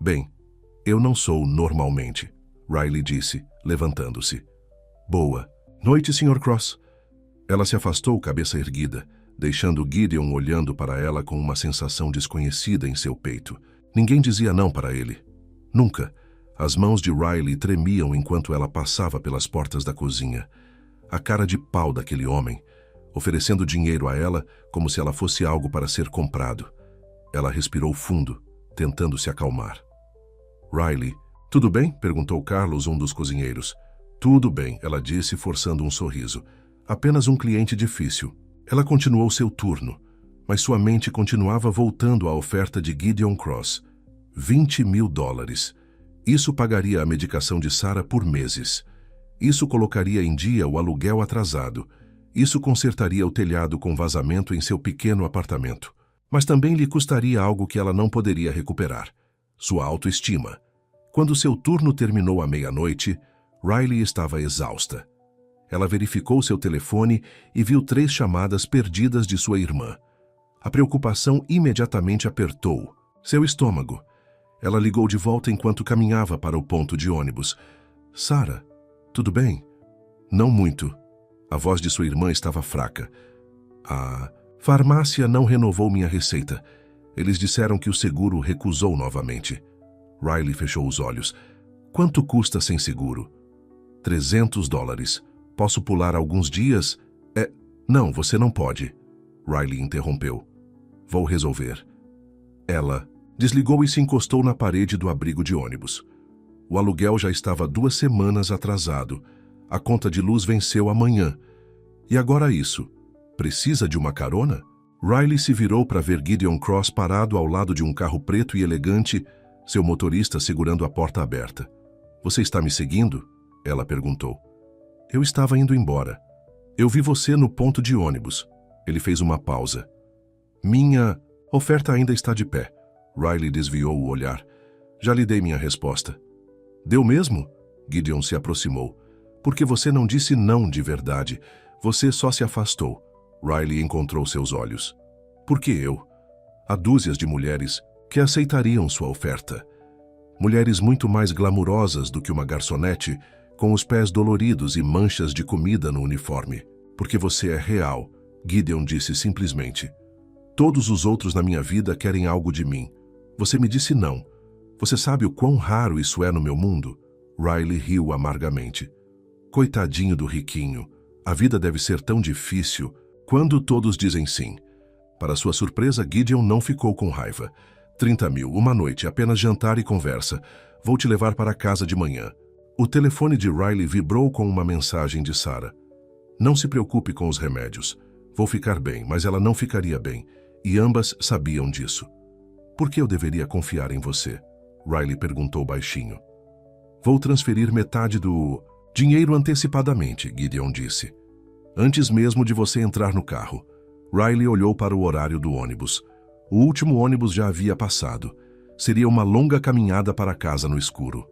Bem, eu não sou normalmente, Riley disse, levantando-se. Boa noite, Sr. Cross. Ela se afastou, cabeça erguida, deixando Gideon olhando para ela com uma sensação desconhecida em seu peito. Ninguém dizia não para ele. Nunca. As mãos de Riley tremiam enquanto ela passava pelas portas da cozinha. A cara de pau daquele homem, oferecendo dinheiro a ela como se ela fosse algo para ser comprado. Ela respirou fundo, tentando se acalmar. Riley, tudo bem? Perguntou Carlos, um dos cozinheiros. Tudo bem, ela disse, forçando um sorriso. Apenas um cliente difícil. Ela continuou seu turno, mas sua mente continuava voltando à oferta de Gideon Cross. 20 mil dólares. Isso pagaria a medicação de Sarah por meses. Isso colocaria em dia o aluguel atrasado. Isso consertaria o telhado com vazamento em seu pequeno apartamento. Mas também lhe custaria algo que ela não poderia recuperar. Sua autoestima. Quando seu turno terminou à meia-noite, Riley estava exausta. Ela verificou seu telefone e viu 3 chamadas perdidas de sua irmã. A preocupação imediatamente apertou seu estômago. Ela ligou de volta enquanto caminhava para o ponto de ônibus. Sarah, tudo bem? Não muito. A voz de sua irmã estava fraca. A farmácia não renovou minha receita. Eles disseram que o seguro recusou novamente. Riley fechou os olhos. Quanto custa sem seguro? 300 dólares. Posso pular alguns dias? Não, você não pode. Riley interrompeu. Vou resolver. Ela desligou e se encostou na parede do abrigo de ônibus. O aluguel já estava 2 semanas atrasado. A conta de luz venceu amanhã. E agora isso. Precisa de uma carona? Riley se virou para ver Gideon Cross parado ao lado de um carro preto e elegante, seu motorista segurando a porta aberta. Você está me seguindo? Ela perguntou. Eu estava indo embora. Eu vi você no ponto de ônibus. Ele fez uma pausa. Minha oferta ainda está de pé. Riley desviou o olhar. Já lhe dei minha resposta. Deu mesmo? Gideon se aproximou. Porque você não disse não de verdade. Você só se afastou. Riley encontrou seus olhos. Por que eu? Há dúzias de mulheres que aceitariam sua oferta. Mulheres muito mais glamurosas do que uma garçonete, com os pés doloridos e manchas de comida no uniforme. Porque você é real, Gideon disse simplesmente. Todos os outros na minha vida querem algo de mim. Você me disse não. Você sabe o quão raro isso é no meu mundo? Riley riu amargamente. Coitadinho do riquinho. A vida deve ser tão difícil quando todos dizem sim. Para sua surpresa, Gideon não ficou com raiva. 30 mil, uma noite, apenas jantar e conversa. Vou te levar para casa de manhã. O telefone de Riley vibrou com uma mensagem de Sarah. Não se preocupe com os remédios. Vou ficar bem, mas ela não ficaria bem. E ambas sabiam disso. Por que eu deveria confiar em você? Riley perguntou baixinho. Vou transferir metade do dinheiro antecipadamente, Gideon disse. Antes mesmo de você entrar no carro. Riley olhou para o horário do ônibus. O último ônibus já havia passado. Seria uma longa caminhada para casa no escuro.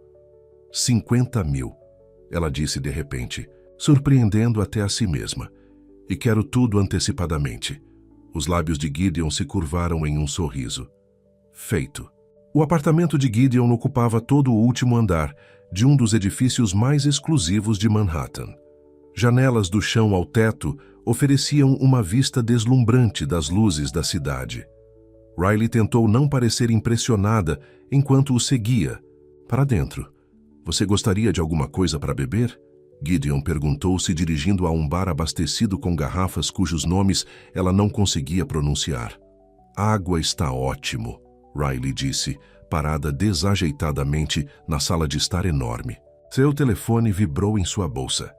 50 mil, ela disse de repente, surpreendendo até a si mesma. E quero tudo antecipadamente. Os lábios de Gideon se curvaram em um sorriso. Feito. O apartamento de Gideon ocupava todo o último andar de um dos edifícios mais exclusivos de Manhattan. Janelas do chão ao teto ofereciam uma vista deslumbrante das luzes da cidade. Riley tentou não parecer impressionada enquanto o seguia. Para dentro. Você gostaria de alguma coisa para beber? Gideon perguntou, se dirigindo a um bar abastecido com garrafas cujos nomes ela não conseguia pronunciar. Água está ótimo, Riley disse, parada desajeitadamente na sala de estar enorme. Seu telefone vibrou em sua bolsa.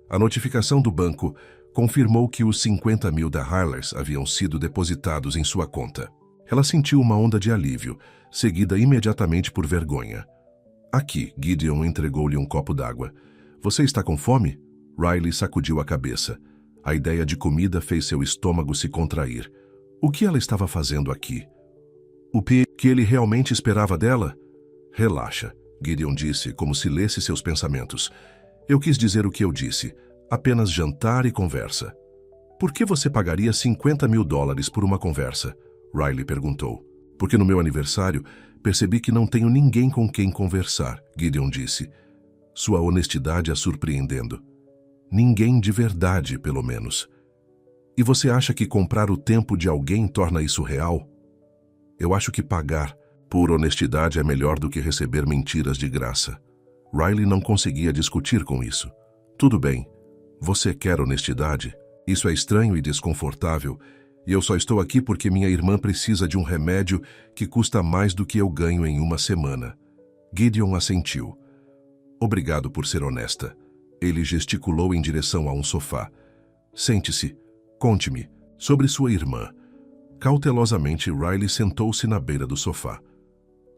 A notificação do banco confirmou que os 50 mil da Harlers haviam sido depositados em sua conta. Ela sentiu uma onda de alívio, seguida imediatamente por vergonha. Aqui, Gideon entregou-lhe um copo d'água. Você está com fome? Riley sacudiu a cabeça. A ideia de comida fez seu estômago se contrair. O que ela estava fazendo aqui? O que ele realmente esperava dela? Relaxa, Gideon disse, como se lesse seus pensamentos. Eu quis dizer o que eu disse. Apenas jantar e conversa. Por que você pagaria $50.000 por uma conversa? Riley perguntou. Porque no meu aniversário, percebi que não tenho ninguém com quem conversar, Gideon disse. Sua honestidade a surpreendendo. Ninguém de verdade, pelo menos. E você acha que comprar o tempo de alguém torna isso real? Eu acho que pagar por honestidade é melhor do que receber mentiras de graça. Riley não conseguia discutir com isso. Tudo bem. Você quer honestidade? Isso é estranho e desconfortável, e eu só estou aqui porque minha irmã precisa de um remédio que custa mais do que eu ganho em uma semana. Gideon assentiu. Obrigado por ser honesta. Ele gesticulou em direção a um sofá. Sente-se. Conte-me sobre sua irmã. Cautelosamente, Riley sentou-se na beira do sofá.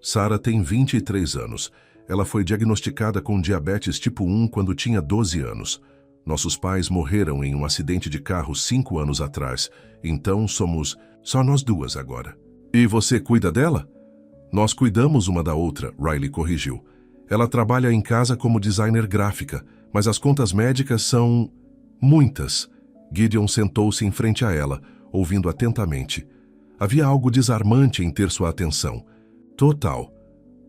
Sarah tem 23 anos. Ela foi diagnosticada com diabetes tipo 1 quando tinha 12 anos. Nossos pais morreram em um acidente de carro 5 anos atrás, então somos só nós duas agora. E você cuida dela? Nós cuidamos uma da outra, Riley corrigiu. Ela trabalha em casa como designer gráfica, mas as contas médicas são muitas. Gideon sentou-se em frente a ela, ouvindo atentamente. Havia algo desarmante em ter sua atenção. Total.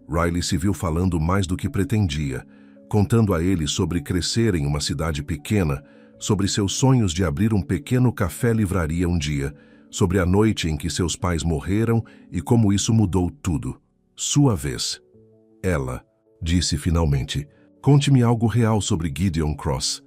Riley se viu falando mais do que pretendia, contando a ele sobre crescer em uma cidade pequena, sobre seus sonhos de abrir um pequeno café-livraria um dia, sobre a noite em que seus pais morreram e como isso mudou tudo. Sua vez. Ela disse finalmente, conte-me algo real sobre Gideon Cross.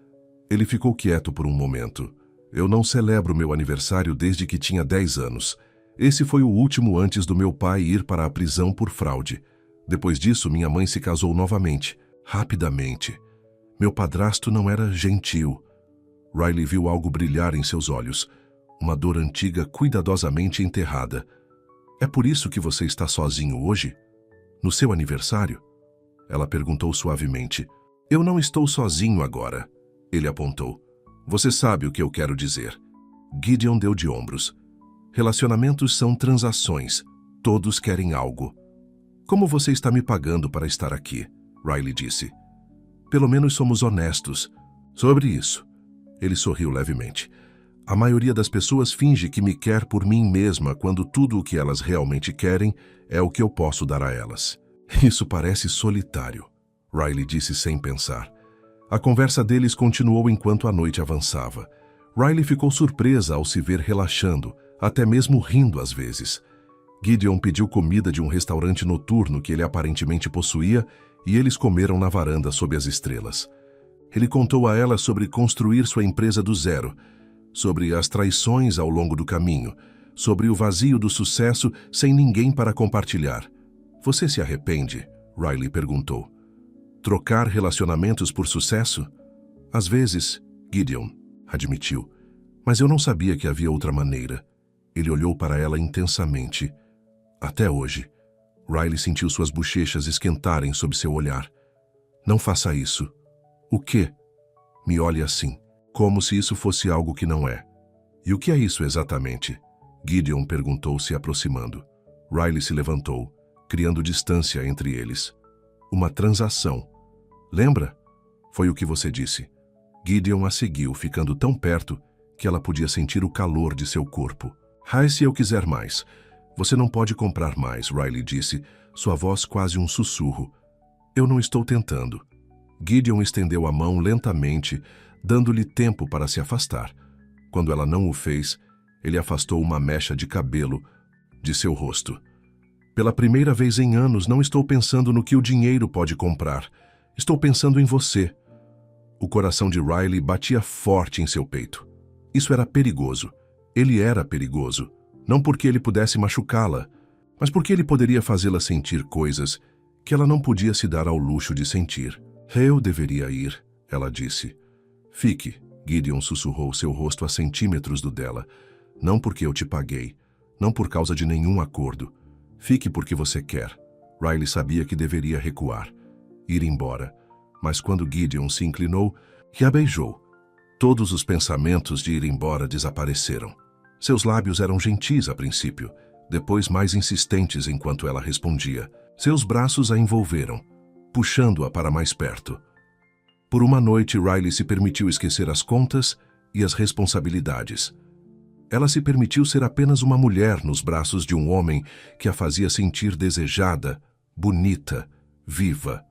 Ele ficou quieto por um momento. Eu não celebro meu aniversário desde que tinha 10 anos. Esse foi o último antes do meu pai ir para a prisão por fraude. Depois disso, minha mãe se casou novamente. Rapidamente. Meu padrasto não era gentil. Riley viu algo brilhar em seus olhos. Uma dor antiga cuidadosamente enterrada. É por isso que você está sozinho hoje? No seu aniversário? Ela perguntou suavemente. Eu não estou sozinho agora. Ele apontou. Você sabe o que eu quero dizer. Gideon deu de ombros. Relacionamentos são transações. Todos querem algo. Como você está me pagando para estar aqui? Riley disse. Pelo menos somos honestos sobre isso. Ele sorriu levemente. A maioria das pessoas finge que me quer por mim mesma quando tudo o que elas realmente querem é o que eu posso dar a elas. Isso parece solitário, Riley disse sem pensar. A conversa deles continuou enquanto a noite avançava. Riley ficou surpresa ao se ver relaxando, até mesmo rindo às vezes. Gideon pediu comida de um restaurante noturno que ele aparentemente possuía e eles comeram na varanda sob as estrelas. Ele contou a ela sobre construir sua empresa do zero, sobre as traições ao longo do caminho, sobre o vazio do sucesso sem ninguém para compartilhar. Você se arrepende? Riley perguntou. Trocar relacionamentos por sucesso? Às vezes, Gideon admitiu. Mas eu não sabia que havia outra maneira. Ele olhou para ela intensamente. Até hoje. Riley sentiu suas bochechas esquentarem sob seu olhar. Não faça isso. O quê? Me olhe assim, como se isso fosse algo que não é. E o que é isso exatamente? Gideon perguntou, se aproximando. Riley se levantou, criando distância entre eles. Uma transação. Lembra? Foi o que você disse. Gideon a seguiu, ficando tão perto que ela podia sentir o calor de seu corpo. Se eu quiser mais. Você não pode comprar mais, Riley disse, sua voz quase um sussurro. Eu não estou tentando. Gideon estendeu a mão lentamente, dando-lhe tempo para se afastar. Quando ela não o fez, ele afastou uma mecha de cabelo de seu rosto. Pela primeira vez em anos, não estou pensando no que o dinheiro pode comprar. Estou pensando em você. O coração de Riley batia forte em seu peito. Isso era perigoso. Ele era perigoso. Não porque ele pudesse machucá-la, mas porque ele poderia fazê-la sentir coisas que ela não podia se dar ao luxo de sentir. Eu deveria ir, ela disse. Fique, Gideon sussurrou, seu rosto a centímetros do dela. Não porque eu te paguei, não por causa de nenhum acordo. Fique porque você quer. Riley sabia que deveria recuar. ir embora, mas quando Gideon se inclinou e a beijou, todos os pensamentos de ir embora desapareceram. Seus lábios eram gentis a princípio, depois mais insistentes enquanto ela respondia. Seus braços a envolveram, puxando-a para mais perto. Por uma noite, Riley se permitiu esquecer as contas e as responsabilidades. Ela se permitiu ser apenas uma mulher nos braços de um homem que a fazia sentir desejada, bonita, viva.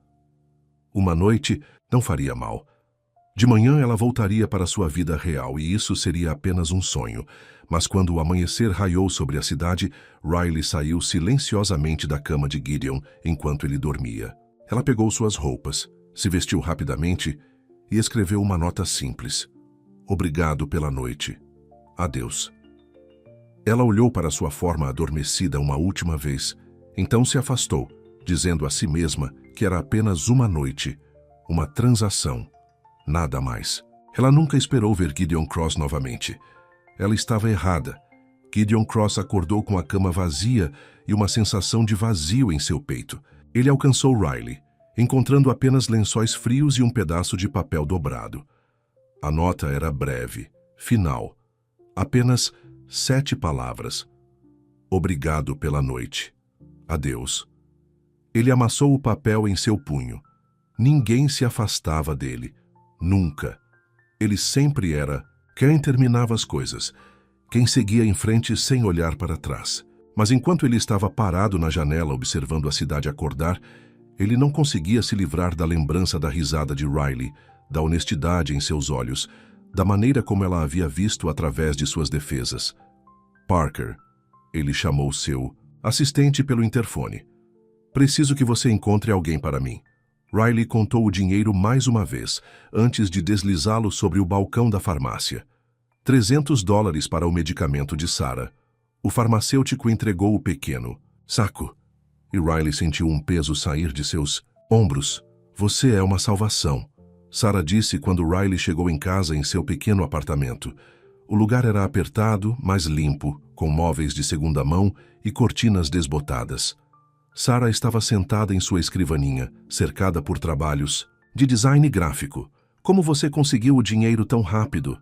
Uma noite não faria mal. De manhã ela voltaria para sua vida real e isso seria apenas um sonho. Mas quando o amanhecer raiou sobre a cidade, Riley saiu silenciosamente da cama de Gideon enquanto ele dormia. Ela pegou suas roupas, se vestiu rapidamente e escreveu uma nota simples. Obrigado pela noite. Adeus. Ela olhou para sua forma adormecida uma última vez, então se afastou, dizendo a si mesma que era apenas uma noite, uma transação, nada mais. Ela nunca esperou ver Gideon Cross novamente. Ela estava errada. Gideon Cross acordou com a cama vazia e uma sensação de vazio em seu peito. Ele alcançou Riley, encontrando apenas lençóis frios e um pedaço de papel dobrado. A nota era breve, final. Apenas 7 palavras. Obrigado pela noite. Adeus. Ele amassou o papel em seu punho. Ninguém se afastava dele. Nunca. Ele sempre era quem terminava as coisas, quem seguia em frente sem olhar para trás. Mas enquanto ele estava parado na janela observando a cidade acordar, ele não conseguia se livrar da lembrança da risada de Riley, da honestidade em seus olhos, da maneira como ela havia visto através de suas defesas. Parker, ele chamou seu assistente pelo interfone. Preciso que você encontre alguém para mim. Riley contou o dinheiro mais uma vez, antes de deslizá-lo sobre o balcão da farmácia. $300 para o medicamento de Sarah. O farmacêutico entregou o pequeno saco, e Riley sentiu um peso sair de seus ombros. Você é uma salvação, Sarah disse quando Riley chegou em casa em seu pequeno apartamento. O lugar era apertado, mas limpo, com móveis de segunda mão e cortinas desbotadas. Sarah estava sentada em sua escrivaninha, cercada por trabalhos de design gráfico. Como você conseguiu o dinheiro tão rápido?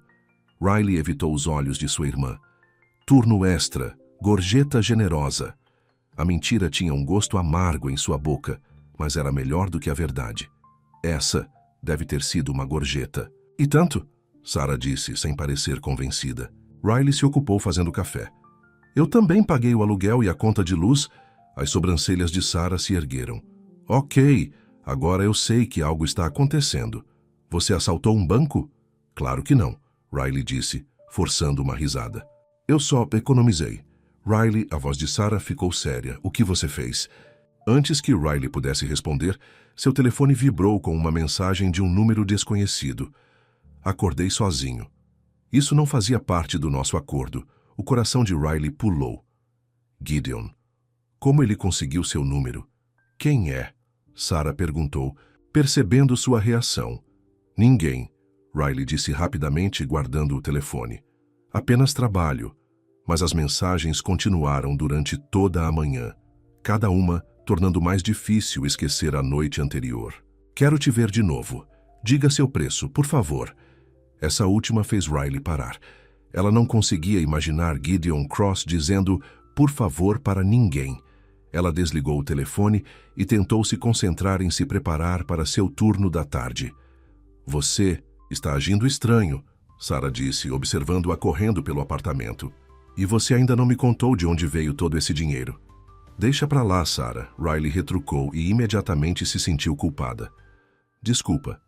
Riley evitou os olhos de sua irmã. Turno extra, gorjeta generosa. A mentira tinha um gosto amargo em sua boca, mas era melhor do que a verdade. Essa deve ter sido uma gorjeta. E tanto? Sarah disse, sem parecer convencida. Riley se ocupou fazendo café. Eu também paguei o aluguel e a conta de luz. As sobrancelhas de Sarah se ergueram. Ok, agora eu sei que algo está acontecendo. Você assaltou um banco? Claro que não, Riley disse, forçando uma risada. Eu só economizei. Riley, a voz de Sarah ficou séria. O que você fez? Antes que Riley pudesse responder, seu telefone vibrou com uma mensagem de um número desconhecido. Acordei sozinho. Isso não fazia parte do nosso acordo. O coração de Riley pulou. Gideon. Como ele conseguiu seu número? Quem é? Sarah perguntou, percebendo sua reação. Ninguém, Riley disse rapidamente, guardando o telefone. Apenas trabalho. Mas as mensagens continuaram durante toda a manhã, cada uma tornando mais difícil esquecer a noite anterior. Quero te ver de novo. Diga seu preço, por favor. Essa última fez Riley parar. Ela não conseguia imaginar Gideon Cross dizendo por favor para ninguém. Ela desligou o telefone e tentou se concentrar em se preparar para seu turno da tarde. Você está agindo estranho, Sarah disse, observando-a correndo pelo apartamento. E você ainda não me contou de onde veio todo esse dinheiro. Deixa pra lá, Sarah, Riley retrucou e imediatamente se sentiu culpada. Desculpa,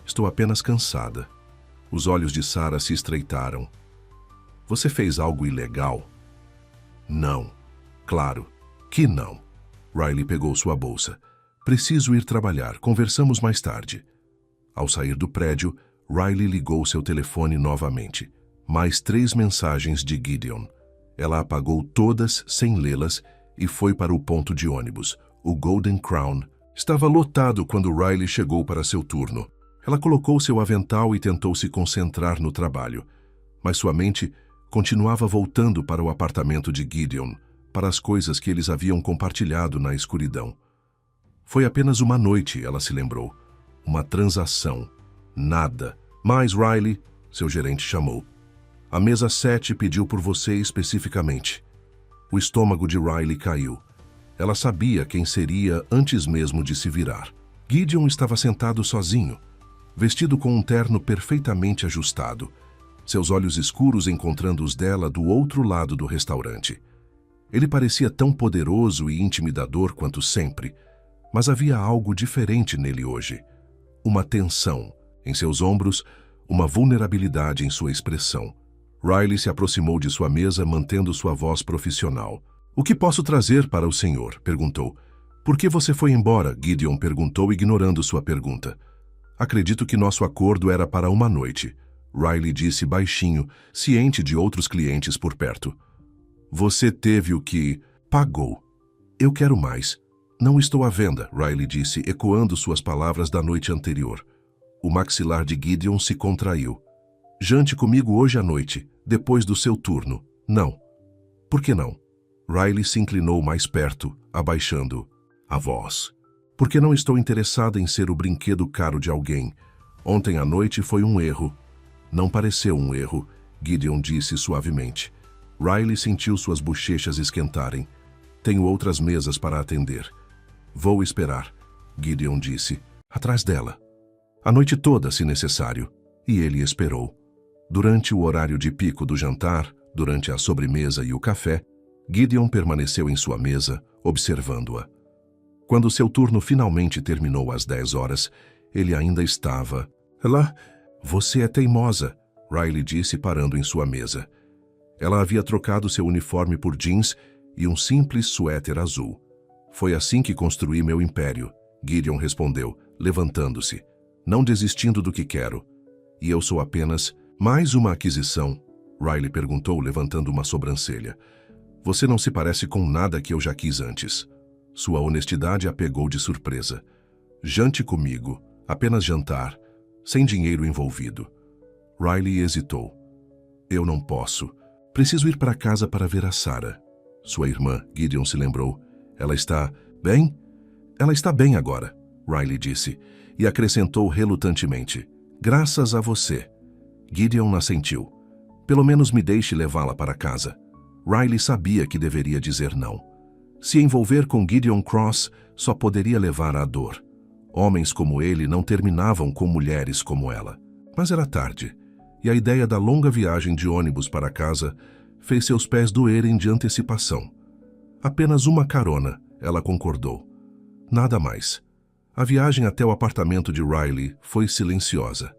estou apenas cansada. Os olhos de Sarah se estreitaram. Você fez algo ilegal? Não. Claro que não. Riley pegou sua bolsa. Preciso ir trabalhar, conversamos mais tarde. Ao sair do prédio, Riley ligou seu telefone novamente. Mais 3 mensagens de Gideon. Ela apagou todas sem lê-las e foi para o ponto de ônibus. O Golden Crown estava lotado quando Riley chegou para seu turno. Ela colocou seu avental e tentou se concentrar no trabalho, mas sua mente continuava voltando para o apartamento de Gideon, para as coisas que eles haviam compartilhado na escuridão. Foi apenas uma noite, ela se lembrou. Uma transação. Nada. Mas Riley, seu gerente chamou. A mesa 7 pediu por você especificamente. O estômago de Riley caiu. Ela sabia quem seria antes mesmo de se virar. Gideon estava sentado sozinho, vestido com um terno perfeitamente ajustado, seus olhos escuros encontrando os dela do outro lado do restaurante. Ele parecia tão poderoso e intimidador quanto sempre, mas havia algo diferente nele hoje. Uma tensão em seus ombros, uma vulnerabilidade em sua expressão. Riley se aproximou de sua mesa, mantendo sua voz profissional. "O que posso trazer para o senhor?" perguntou. "Por que você foi embora?" Gideon perguntou, ignorando sua pergunta. "Acredito que nosso acordo era para uma noite", Riley disse baixinho, ciente de outros clientes por perto. "Você teve o que pagou. Eu quero mais." "Não estou à venda", Riley disse, ecoando suas palavras da noite anterior. O maxilar de Gideon se contraiu. "Jante comigo hoje à noite, depois do seu turno." "Não." "Por que não?" Riley se inclinou mais perto, abaixando a voz. "Porque não estou interessada em ser o brinquedo caro de alguém. Ontem à noite foi um erro." "Não pareceu um erro", Gideon disse suavemente. Riley sentiu suas bochechas esquentarem. "Tenho outras mesas para atender." "Vou esperar", Gideon disse, atrás dela. A noite toda, se necessário. E ele esperou. Durante o horário de pico do jantar, durante a sobremesa e o café, Gideon permaneceu em sua mesa, observando-a. Quando seu turno finalmente terminou às 10 horas, ele ainda estava... "Ela... Você é teimosa", Riley disse, parando em sua mesa. Ela havia trocado seu uniforme por jeans e um simples suéter azul. "Foi assim que construí meu império", Gideon respondeu, levantando-se. "Não desistindo do que quero. E eu sou apenas mais uma aquisição", Riley perguntou, levantando uma sobrancelha. "Você não se parece com nada que eu já quis antes." Sua honestidade a pegou de surpresa. "Jante comigo, apenas jantar, sem dinheiro envolvido." Riley hesitou. "Eu não posso. Preciso ir para casa para ver a Sarah." Sua irmã, Gideon se lembrou. "Ela está bem?" "Ela está bem agora", Riley disse, e acrescentou relutantemente. "Graças a você." Gideon assentiu. "Pelo menos me deixe levá-la para casa." Riley sabia que deveria dizer não. Se envolver com Gideon Cross só poderia levar à dor. Homens como ele não terminavam com mulheres como ela. Mas era tarde, e a ideia da longa viagem de ônibus para casa fez seus pés doerem de antecipação. Apenas uma carona, ela concordou. Nada mais. A viagem até o apartamento de Riley foi silenciosa.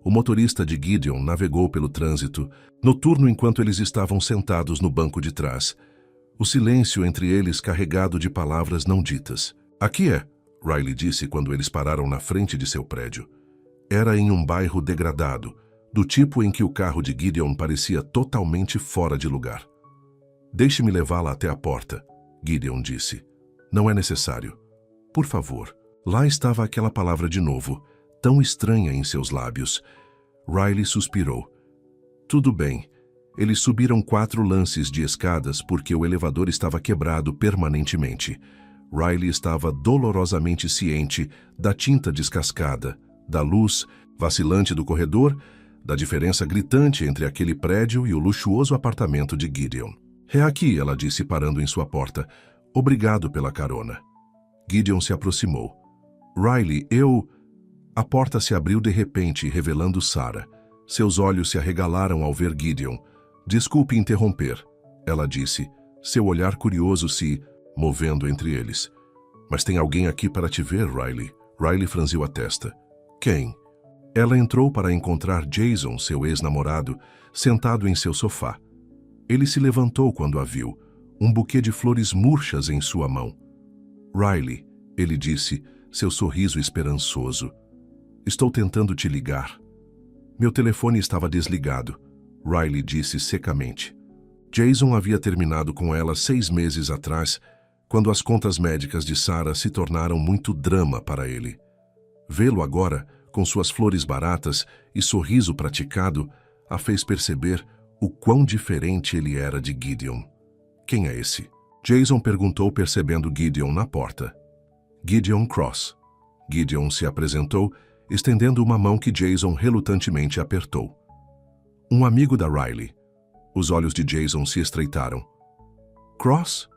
O motorista de Gideon navegou pelo trânsito, noturno enquanto eles estavam sentados no banco de trás. O silêncio entre eles carregado de palavras não ditas. "Aqui é", Riley disse quando eles pararam na frente de seu prédio. Era em um bairro degradado, do tipo em que o carro de Gideon parecia totalmente fora de lugar. "Deixe-me levá-la até a porta", Gideon disse. "Não é necessário. Por favor." Lá estava aquela palavra de novo, tão estranha em seus lábios. Riley suspirou. "Tudo bem." Eles subiram 4 lances de escadas porque o elevador estava quebrado permanentemente. Riley estava dolorosamente ciente da tinta descascada, da luz vacilante do corredor, da diferença gritante entre aquele prédio e o luxuoso apartamento de Gideon. "É aqui", ela disse, parando em sua porta. "Obrigado pela carona." Gideon se aproximou. "Riley, eu..." A porta se abriu de repente, revelando Sarah. Seus olhos se arregalaram ao ver Gideon. "Desculpe interromper", ela disse, seu olhar curioso se movendo entre eles. "Mas tem alguém aqui para te ver, Riley." Riley franziu a testa. "Quem?" Ela entrou para encontrar Jason, seu ex-namorado, sentado em seu sofá. Ele se levantou quando a viu, um buquê de flores murchas em sua mão. "Riley", ele disse, seu sorriso esperançoso. "Estou tentando te ligar." "Meu telefone estava desligado", Riley disse secamente. Jason havia terminado com ela 6 meses atrás, quando as contas médicas de Sarah se tornaram muito drama para ele. Vê-lo agora, com suas flores baratas e sorriso praticado, a fez perceber o quão diferente ele era de Gideon. "Quem é esse?" Jason perguntou, percebendo Gideon na porta. Gideon Cross. Gideon se apresentou, estendendo uma mão que Jason relutantemente apertou. Um amigo da Riley. Os olhos de Jason se estreitaram. Cross?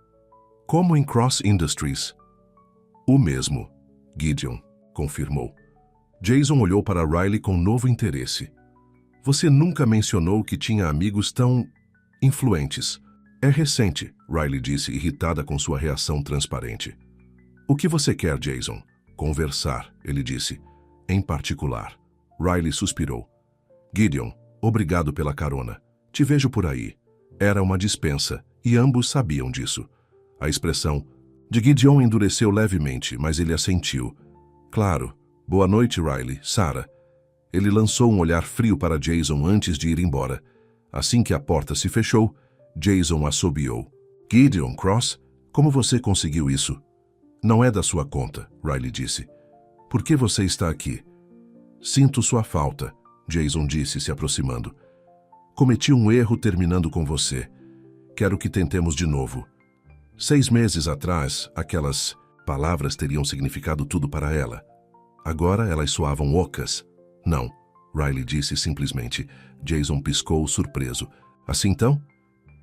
Como em Cross Industries? O mesmo, Gideon confirmou. Jason olhou para Riley com novo interesse. Você nunca mencionou que tinha amigos tão influentes. É recente, Riley disse, irritada com sua reação transparente. O que você quer, Jason? Conversar, ele disse. Em particular. Riley suspirou. Gideon, obrigado pela carona. Te vejo por aí. Era uma dispensa, e ambos sabiam disso. A expressão de Gideon endureceu levemente, mas ele assentiu. Claro. Boa noite, Riley. Sarah. Ele lançou um olhar frio para Jason antes de ir embora. Assim que a porta se fechou, Jason assobiou. Gideon Cross, como você conseguiu isso? Não é da sua conta, Riley disse. Por que você está aqui? Sinto sua falta, Jason disse, se aproximando. Cometi um erro terminando com você. Quero que tentemos de novo. 6 meses atrás, aquelas palavras teriam significado tudo para ela. Agora elas soavam ocas. Não, Riley disse simplesmente. Jason piscou, surpreso. Assim então?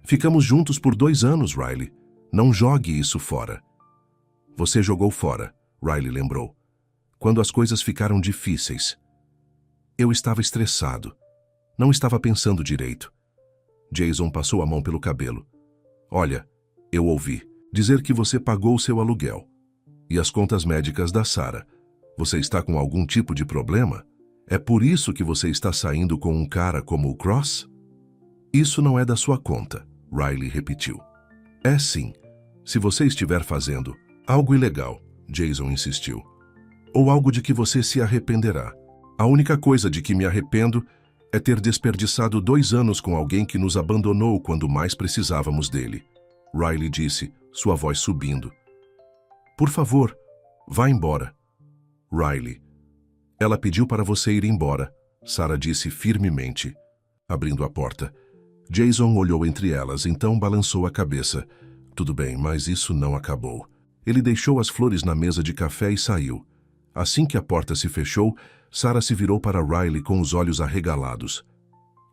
Ficamos juntos por 2 anos, Riley. Não jogue isso fora. Você jogou fora, Riley lembrou. Quando as coisas ficaram difíceis. Eu estava estressado. Não estava pensando direito. Jason passou a mão pelo cabelo. Olha, eu ouvi dizer que você pagou seu aluguel. E as contas médicas da Sarah. Você está com algum tipo de problema? É por isso que você está saindo com um cara como o Cross? Isso não é da sua conta, Riley repetiu. É sim, se você estiver fazendo algo ilegal, Jason insistiu. Ou algo de que você se arrependerá. A única coisa de que me arrependo é ter desperdiçado 2 anos com alguém que nos abandonou quando mais precisávamos dele. Riley disse, sua voz subindo. Por favor, vá embora. Riley. Ela pediu para você ir embora, Sarah disse firmemente, abrindo a porta. Jason olhou entre elas, então balançou a cabeça. Tudo bem, mas isso não acabou. Ele deixou as flores na mesa de café e saiu. Assim que a porta se fechou, Sarah se virou para Riley com os olhos arregalados.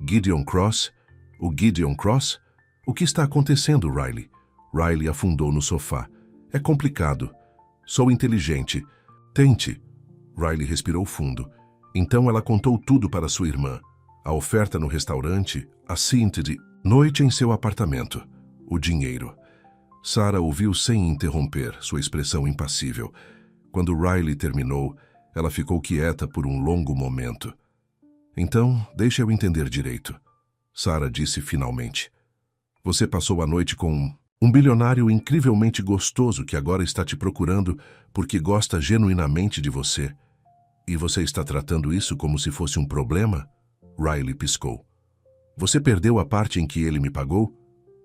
Gideon Cross? O Gideon Cross? O que está acontecendo, Riley? Riley afundou no sofá. É complicado. Sou inteligente. Tente. Riley respirou fundo. Então ela contou tudo para sua irmã. A oferta no restaurante, a Cynthia, noite em seu apartamento, o dinheiro. Sarah ouviu sem interromper, sua expressão impassível. Quando Riley terminou, ela ficou quieta por um longo momento. Então, deixa eu entender direito. Sarah disse finalmente. Você passou a noite com um bilionário incrivelmente gostoso que agora está te procurando porque gosta genuinamente de você. E você está tratando isso como se fosse um problema? Riley piscou. Você perdeu a parte em que ele me pagou?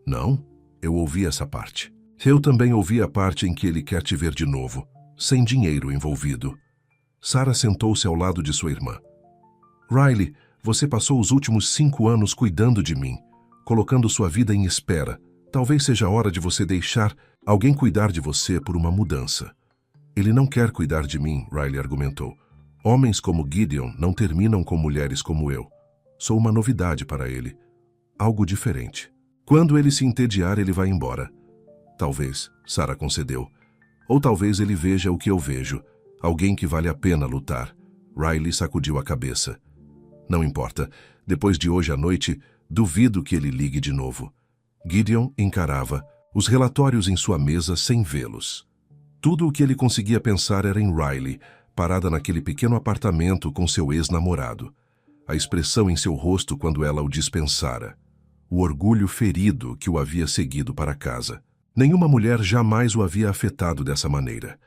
Não, eu ouvi essa parte. Eu também ouvi a parte em que ele quer te ver de novo, sem dinheiro envolvido. Sarah sentou-se ao lado de sua irmã. Riley, você passou os últimos 5 anos cuidando de mim, colocando sua vida em espera. Talvez seja a hora de você deixar alguém cuidar de você por uma mudança. Ele não quer cuidar de mim, Riley argumentou. Homens como Gideon não terminam com mulheres como eu. Sou uma novidade para ele. Algo diferente. Quando ele se entediar, ele vai embora. Talvez, Sarah concedeu. Ou talvez ele veja o que eu vejo. Alguém que vale a pena lutar. Riley sacudiu a cabeça. Não importa. Depois de hoje à noite, duvido que ele ligue de novo. Gideon encarava os relatórios em sua mesa sem vê-los. Tudo o que ele conseguia pensar era em Riley, parada naquele pequeno apartamento com seu ex-namorado. A expressão em seu rosto quando ela o dispensara. O orgulho ferido que o havia seguido para casa. Nenhuma mulher jamais o havia afetado dessa maneira.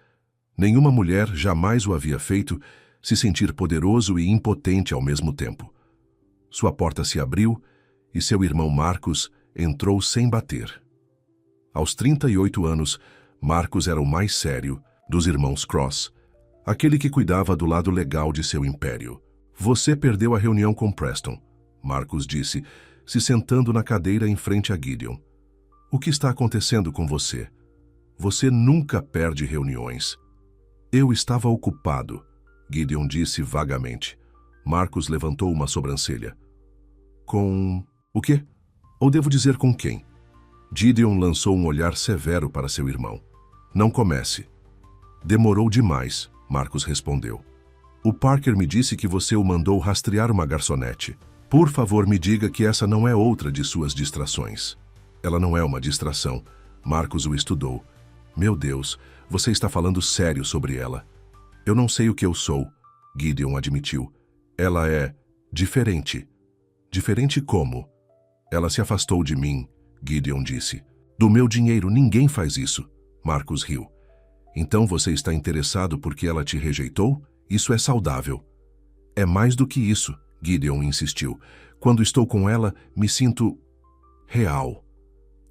Nenhuma mulher jamais o havia feito se sentir poderoso e impotente ao mesmo tempo. Sua porta se abriu e seu irmão Marcus entrou sem bater. Aos 38 anos, Marcus era o mais sério dos irmãos Cross, aquele que cuidava do lado legal de seu império. Você perdeu a reunião com Preston, Marcus disse, se sentando na cadeira em frente a Gideon. O que está acontecendo com você? Você nunca perde reuniões. Eu estava ocupado, Gideon disse vagamente. Marcus levantou uma sobrancelha. Com... o quê? Ou devo dizer com quem? Gideon lançou um olhar severo para seu irmão. Não comece. Demorou demais, Marcus respondeu. O Parker me disse que você o mandou rastrear uma garçonete. Por favor, me diga que essa não é outra de suas distrações. Ela não é uma distração. Marcus o estudou. Meu Deus, você está falando sério sobre ela. Eu não sei o que eu sou, Gideon admitiu. Ela é diferente. Diferente como? Ela se afastou de mim, Gideon disse. Do meu dinheiro, ninguém faz isso. Marcus riu. Então você está interessado porque ela te rejeitou? Isso é saudável. É mais do que isso, Gideon insistiu. Quando estou com ela, me sinto real.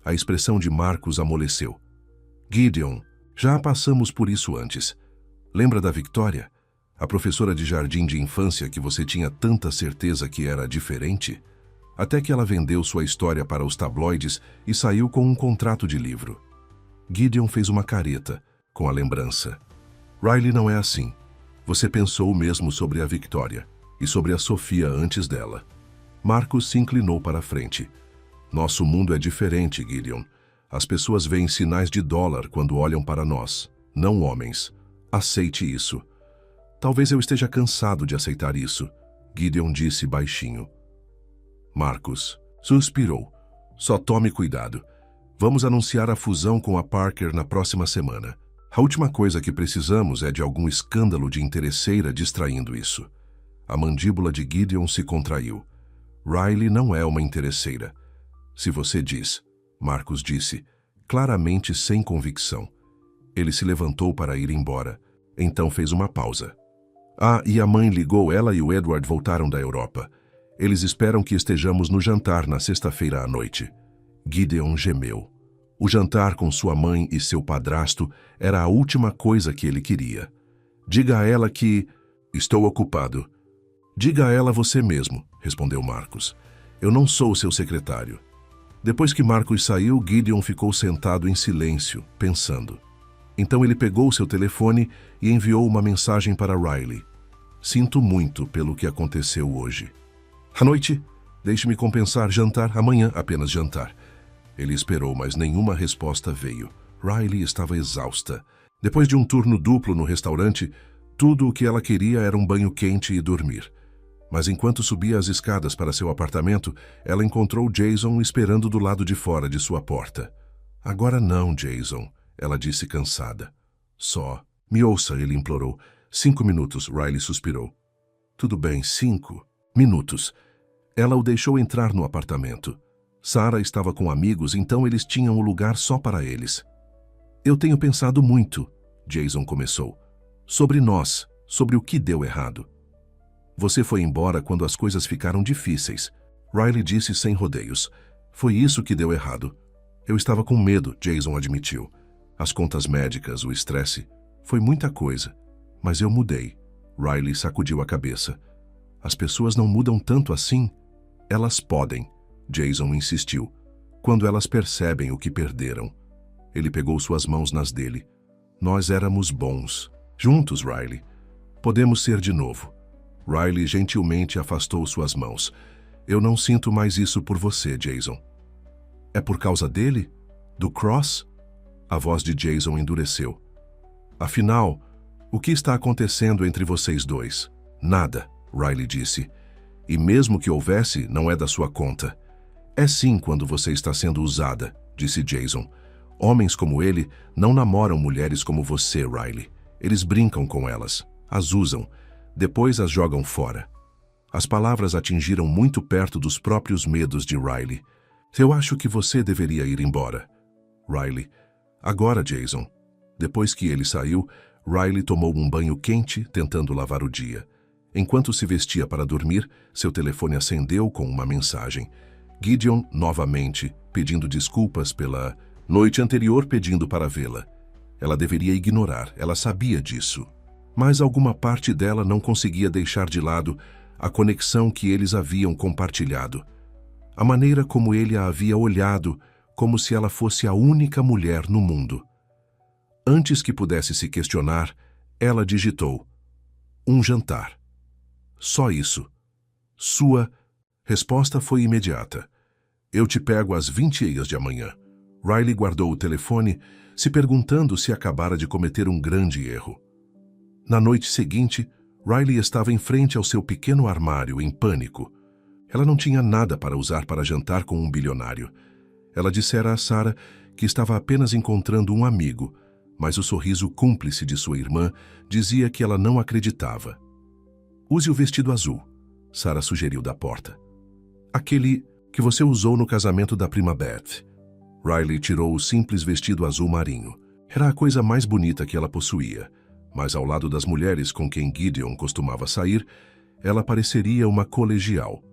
A expressão de Marcus amoleceu. Gideon, já passamos por isso antes. Lembra da Victoria? A professora de jardim de infância que você tinha tanta certeza que era diferente? Até que ela vendeu sua história para os tabloides e saiu com um contrato de livro. Gideon fez uma careta com a lembrança. Riley não é assim. Você pensou o mesmo sobre a Victoria e sobre a Sofia antes dela. Marcus se inclinou para a frente. Nosso mundo é diferente, Gideon. As pessoas veem sinais de dólar quando olham para nós, não homens. Aceite isso. Talvez eu esteja cansado de aceitar isso, Gideon disse baixinho. Marcus suspirou. Só tome cuidado. Vamos anunciar a fusão com a Parker na próxima semana. A última coisa que precisamos é de algum escândalo de interesseira distraindo isso. A mandíbula de Gideon se contraiu. Riley não é uma interesseira. Se você diz, Marcus disse, claramente sem convicção. Ele se levantou para ir embora. Então fez uma pausa. Ah, e a mãe ligou, ela e o Edward voltaram da Europa. Eles esperam que estejamos no jantar na sexta-feira à noite. Gideon gemeu. O jantar com sua mãe e seu padrasto era a última coisa que ele queria. Diga a ela que... Estou ocupado. Diga a ela você mesmo, respondeu Marcus. Eu não sou seu secretário. Depois que Marcus saiu, Gideon ficou sentado em silêncio, pensando. Então ele pegou seu telefone e enviou uma mensagem para Riley. Sinto muito pelo que aconteceu hoje. À noite, deixe-me compensar jantar, amanhã apenas jantar. Ele esperou, mas nenhuma resposta veio. Riley estava exausta. Depois de um turno duplo no restaurante, tudo o que ela queria era um banho quente e dormir. Mas enquanto subia as escadas para seu apartamento, ela encontrou Jason esperando do lado de fora de sua porta. Agora não, Jason, ela disse cansada. Só. Me ouça, ele implorou. 5 minutos, Riley suspirou. Tudo bem, 5 minutos. Ela o deixou entrar no apartamento. Sarah estava com amigos, então eles tinham o lugar só para eles. Eu tenho pensado muito, Jason começou. Sobre nós, sobre o que deu errado. Você foi embora quando as coisas ficaram difíceis. Riley disse sem rodeios. Foi isso que deu errado. Eu estava com medo, Jason admitiu. As contas médicas, o estresse. Foi muita coisa. Mas eu mudei. Riley sacudiu a cabeça. As pessoas não mudam tanto assim. Elas podem, Jason insistiu, quando elas percebem o que perderam. Ele pegou suas mãos nas dele. Nós éramos bons. Juntos, Riley. Podemos ser de novo. Riley gentilmente afastou suas mãos. Eu não sinto mais isso por você, Jason. É por causa dele? Do Cross? A voz de Jason endureceu. Afinal, o que está acontecendo entre vocês dois? Nada, Riley disse. E mesmo que houvesse, não é da sua conta. É sim quando você está sendo usada, disse Jason. Homens como ele não namoram mulheres como você, Riley. Eles brincam com elas, as usam, depois as jogam fora. As palavras atingiram muito perto dos próprios medos de Riley. Eu acho que você deveria ir embora. Riley. Agora, Jason. Depois que ele saiu, Riley tomou um banho quente, tentando lavar o dia. Enquanto se vestia para dormir, seu telefone acendeu com uma mensagem. Gideon, novamente, pedindo desculpas pela noite anterior, pedindo para vê-la. Ela deveria ignorar, ela sabia disso. Mas alguma parte dela não conseguia deixar de lado a conexão que eles haviam compartilhado. A maneira como ele a havia olhado, como se ela fosse a única mulher no mundo. Antes que pudesse se questionar, Ela digitou: um jantar. Só isso. Sua resposta foi imediata: eu te pego às 20h de amanhã. Riley guardou o telefone, se perguntando se acabara de cometer um grande erro. Na noite seguinte, Riley estava em frente ao seu pequeno armário, em pânico. Ela não tinha nada para usar para jantar com um bilionário. Ela dissera a Sarah que estava apenas encontrando um amigo, mas o sorriso cúmplice de sua irmã dizia que ela não acreditava. Use o vestido azul, Sarah sugeriu da porta. Aquele que você usou no casamento da prima Beth. Riley tirou o simples vestido azul marinho. Era a coisa mais bonita que ela possuía, mas ao lado das mulheres com quem Gideon costumava sair, ela pareceria uma colegial.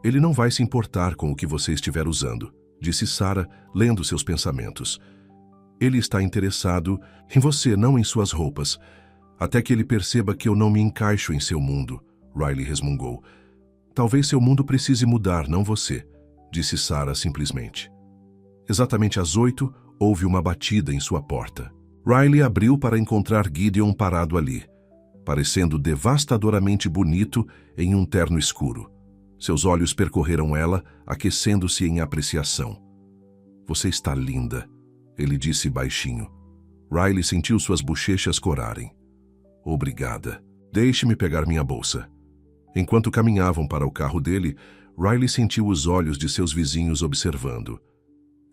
Ele não vai se importar com o que você estiver usando, disse Sarah, lendo seus pensamentos. Ele está interessado em você, não em suas roupas. Até que ele perceba que eu não me encaixo em seu mundo, Riley resmungou. Talvez seu mundo precise mudar, não você, disse Sarah simplesmente. Exatamente às 8, houve uma batida em sua porta. Riley abriu para encontrar Gideon parado ali, parecendo devastadoramente bonito em um terno escuro. Seus olhos percorreram ela, aquecendo-se em apreciação. Você está linda, ele disse baixinho. Riley sentiu suas bochechas corarem. Obrigada. Deixe-me pegar minha bolsa. Enquanto caminhavam para o carro dele, Riley sentiu os olhos de seus vizinhos observando.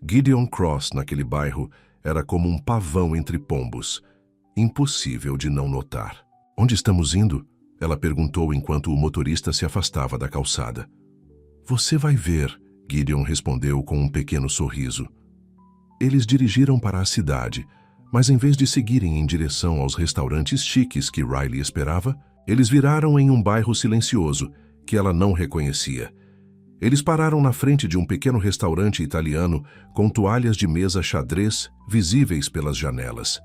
Gideon Cross, naquele bairro, era como um pavão entre pombos. Impossível de não notar. Onde estamos indo? Ela perguntou enquanto o motorista se afastava da calçada. Você vai ver, Gideon respondeu com um pequeno sorriso. Eles dirigiram para a cidade, mas em vez de seguirem em direção aos restaurantes chiques que Riley esperava, eles viraram em um bairro silencioso, que ela não reconhecia. Eles pararam na frente de um pequeno restaurante italiano com toalhas de mesa xadrez visíveis pelas janelas.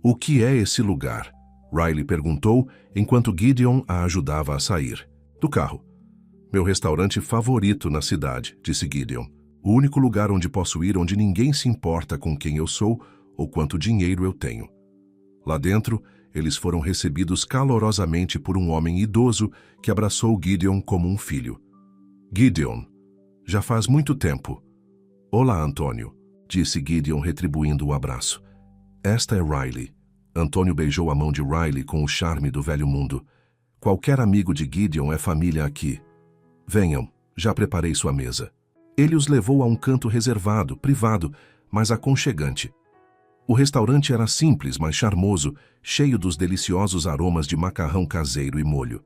O que é esse lugar? Riley perguntou enquanto Gideon a ajudava a sair. Do carro. Meu restaurante favorito na cidade, disse Gideon. O único lugar onde posso ir onde ninguém se importa com quem eu sou ou quanto dinheiro eu tenho. Lá dentro, eles foram recebidos calorosamente por um homem idoso que abraçou Gideon como um filho. Gideon, já faz muito tempo. Olá, Antônio, disse Gideon retribuindo o abraço. Esta é Riley. Antônio beijou a mão de Riley com o charme do velho mundo. Qualquer amigo de Gideon é família aqui. Venham, já preparei sua mesa. Ele os levou a um canto reservado, privado, mas aconchegante. O restaurante era simples, mas charmoso, cheio dos deliciosos aromas de macarrão caseiro e molho.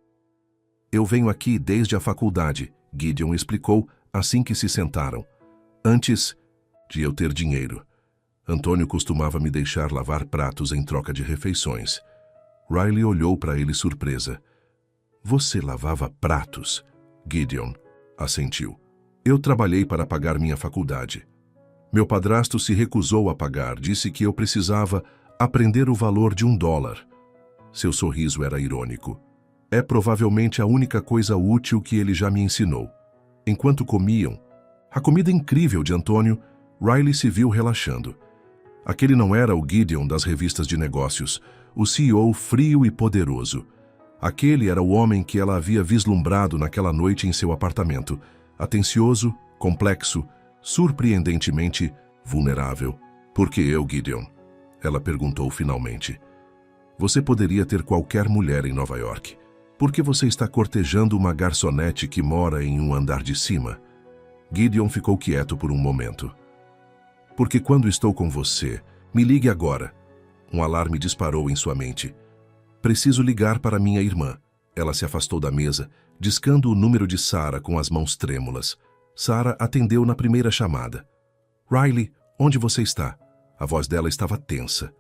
Eu venho aqui desde a faculdade, Gideon explicou assim que se sentaram. Antes de eu ter dinheiro. Antônio costumava me deixar lavar pratos em troca de refeições. Riley olhou para ele surpresa. Você lavava pratos? Gideon assentiu. Eu trabalhei para pagar minha faculdade. Meu padrasto se recusou a pagar, disse que eu precisava aprender o valor de $1. Seu sorriso era irônico. É provavelmente a única coisa útil que ele já me ensinou. Enquanto comiam, a comida incrível de Antônio, Riley se viu relaxando. Aquele não era o Gideon das revistas de negócios, o CEO frio e poderoso. Aquele era o homem que ela havia vislumbrado naquela noite em seu apartamento, atencioso, complexo, surpreendentemente vulnerável. Por que eu, Gideon? Ela perguntou finalmente. Você poderia ter qualquer mulher em Nova York. Por que você está cortejando uma garçonete que mora em um andar de cima? Gideon ficou quieto por um momento. Porque quando estou com você, me ligue agora. Um alarme disparou em sua mente. Preciso ligar para minha irmã. Ela se afastou da mesa, discando o número de Sarah com as mãos trêmulas. Sarah atendeu na primeira chamada. Riley, onde você está? A voz dela estava tensa.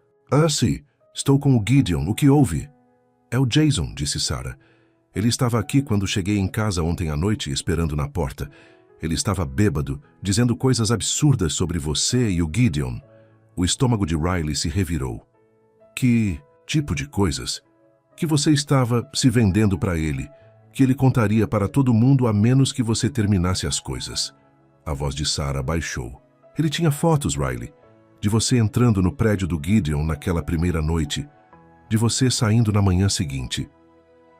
Sim, estou com o Gideon. O que houve? É o Jason, disse Sarah. Ele estava aqui quando cheguei em casa ontem à noite, esperando na porta. Ele estava bêbado, dizendo coisas absurdas sobre você e o Gideon. O estômago de Riley se revirou. Que tipo de coisas? Que você estava se vendendo para ele, que ele contaria para todo mundo a menos que você terminasse as coisas. A voz de Sarah baixou. Ele tinha fotos, Riley, de você entrando no prédio do Gideon naquela primeira noite, de você saindo na manhã seguinte.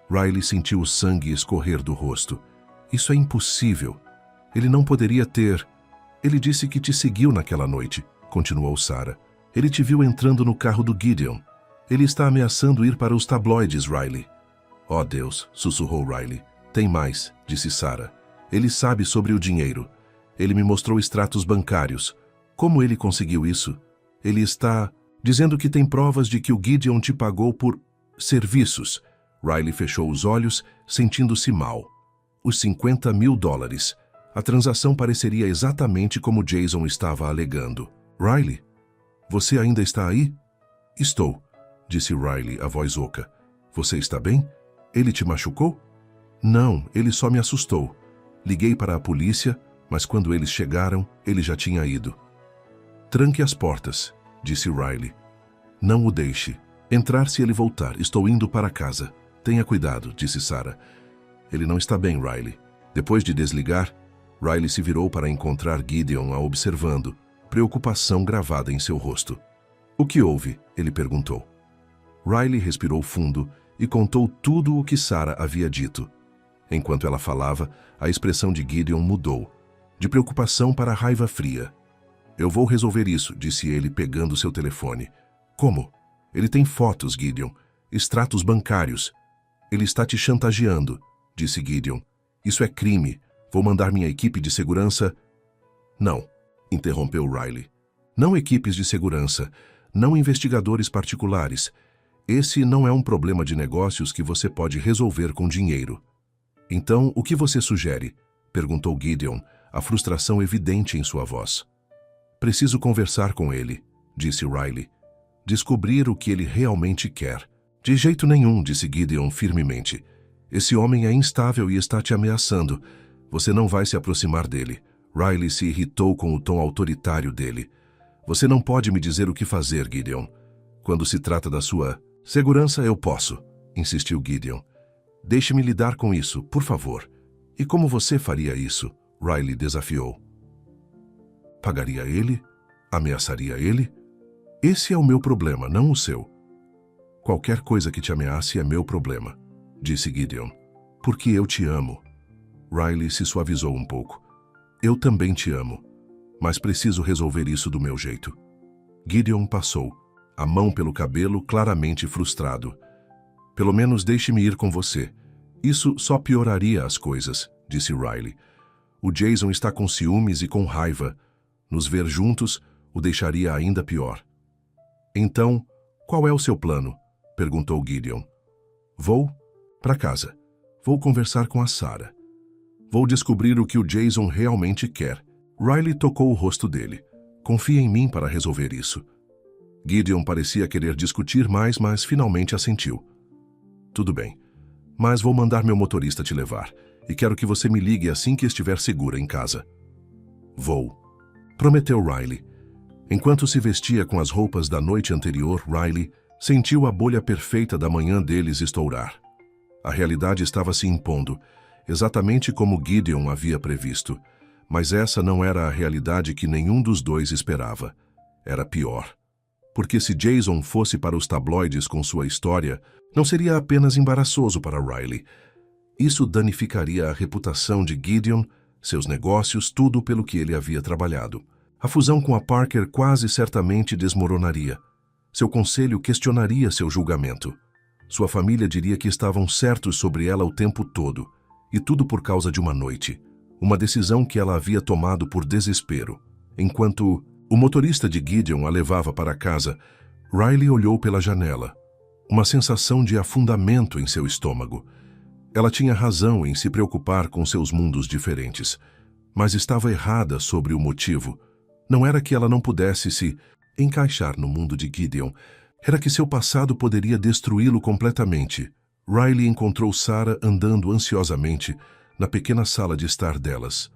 Riley sentiu o sangue escorrer do rosto. Isso é impossível. Ele não poderia ter... Ele disse que te seguiu naquela noite, continuou Sarah. Ele te viu entrando no carro do Gideon. Ele está ameaçando ir para os tabloides, Riley. Oh, Deus, sussurrou Riley. Tem mais, disse Sarah. Ele sabe sobre o dinheiro. Ele me mostrou extratos bancários. Como ele conseguiu isso? Ele está dizendo que tem provas de que o Gideon te pagou por serviços. Riley fechou os olhos, sentindo-se mal. Os $50.000. A transação pareceria exatamente como Jason estava alegando. Riley, você ainda está aí? Estou, disse Riley, a voz oca. Você está bem? Ele te machucou? Não, ele só me assustou. Liguei para a polícia, mas quando eles chegaram, ele já tinha ido. Tranque as portas, disse Riley. Não o deixe. Entrar se ele voltar. Estou indo para casa. Tenha cuidado, disse Sarah. Ele não está bem, Riley. Depois de desligar, Riley se virou para encontrar Gideon a observando, preocupação gravada em seu rosto. O que houve? Ele perguntou. Riley respirou fundo e contou tudo o que Sarah havia dito. Enquanto ela falava, a expressão de Gideon mudou, de preocupação para raiva fria. Eu vou resolver isso, disse ele pegando seu telefone. Como? Ele tem fotos, Gideon. Extratos bancários. Ele está te chantageando, disse Gideon. Isso é crime. Vou mandar minha equipe de segurança... Não, interrompeu Riley. Não equipes de segurança, não investigadores particulares. Esse não é um problema de negócios que você pode resolver com dinheiro. Então, o que você sugere? Perguntou Gideon, a frustração evidente em sua voz. Preciso conversar com ele, disse Riley. Descobrir o que ele realmente quer. De jeito nenhum, disse Gideon firmemente. Esse homem é instável e está te ameaçando. Você não vai se aproximar dele. Riley se irritou com o tom autoritário dele. Você não pode me dizer o que fazer, Gideon. Quando se trata da sua segurança, eu posso, insistiu Gideon. Deixe-me lidar com isso, por favor. E como você faria isso? Riley desafiou. Pagaria ele? Ameaçaria ele? Esse é o meu problema, não o seu. Qualquer coisa que te ameace é meu problema, disse Gideon. Porque eu te amo. Riley se suavizou um pouco. Eu também te amo, mas preciso resolver isso do meu jeito. Gideon passou, a mão pelo cabelo, claramente frustrado. Pelo menos deixe-me ir com você. Isso só pioraria as coisas, disse Riley. O Jason está com ciúmes e com raiva. Nos ver juntos o deixaria ainda pior. Então, qual é o seu plano? Perguntou Gideon. Vou para casa. Vou conversar com a Sarah. Vou descobrir o que o Jason realmente quer. Riley tocou o rosto dele. Confia em mim para resolver isso. Gideon parecia querer discutir mais, mas finalmente assentiu. Tudo bem, mas vou mandar meu motorista te levar, e quero que você me ligue assim que estiver segura em casa. Vou, prometeu Riley. Enquanto se vestia com as roupas da noite anterior, Riley sentiu a bolha perfeita da manhã deles estourar. A realidade estava se impondo, exatamente como Gideon havia previsto, mas essa não era a realidade que nenhum dos dois esperava. Era pior. Porque se Jason fosse para os tabloides com sua história, não seria apenas embaraçoso para Riley. Isso danificaria a reputação de Gideon, seus negócios, tudo pelo que ele havia trabalhado. A fusão com a Parker quase certamente desmoronaria. Seu conselho questionaria seu julgamento. Sua família diria que estavam certos sobre ela o tempo todo, e tudo por causa de uma noite. Uma decisão que ela havia tomado por desespero. Enquanto o motorista de Gideon a levava para casa, Riley olhou pela janela. Uma sensação de afundamento em seu estômago. Ela tinha razão em se preocupar com seus mundos diferentes, mas estava errada sobre o motivo. Não era que ela não pudesse se encaixar no mundo de Gideon, era que seu passado poderia destruí-lo completamente. Riley encontrou Sarah andando ansiosamente na pequena sala de estar delas.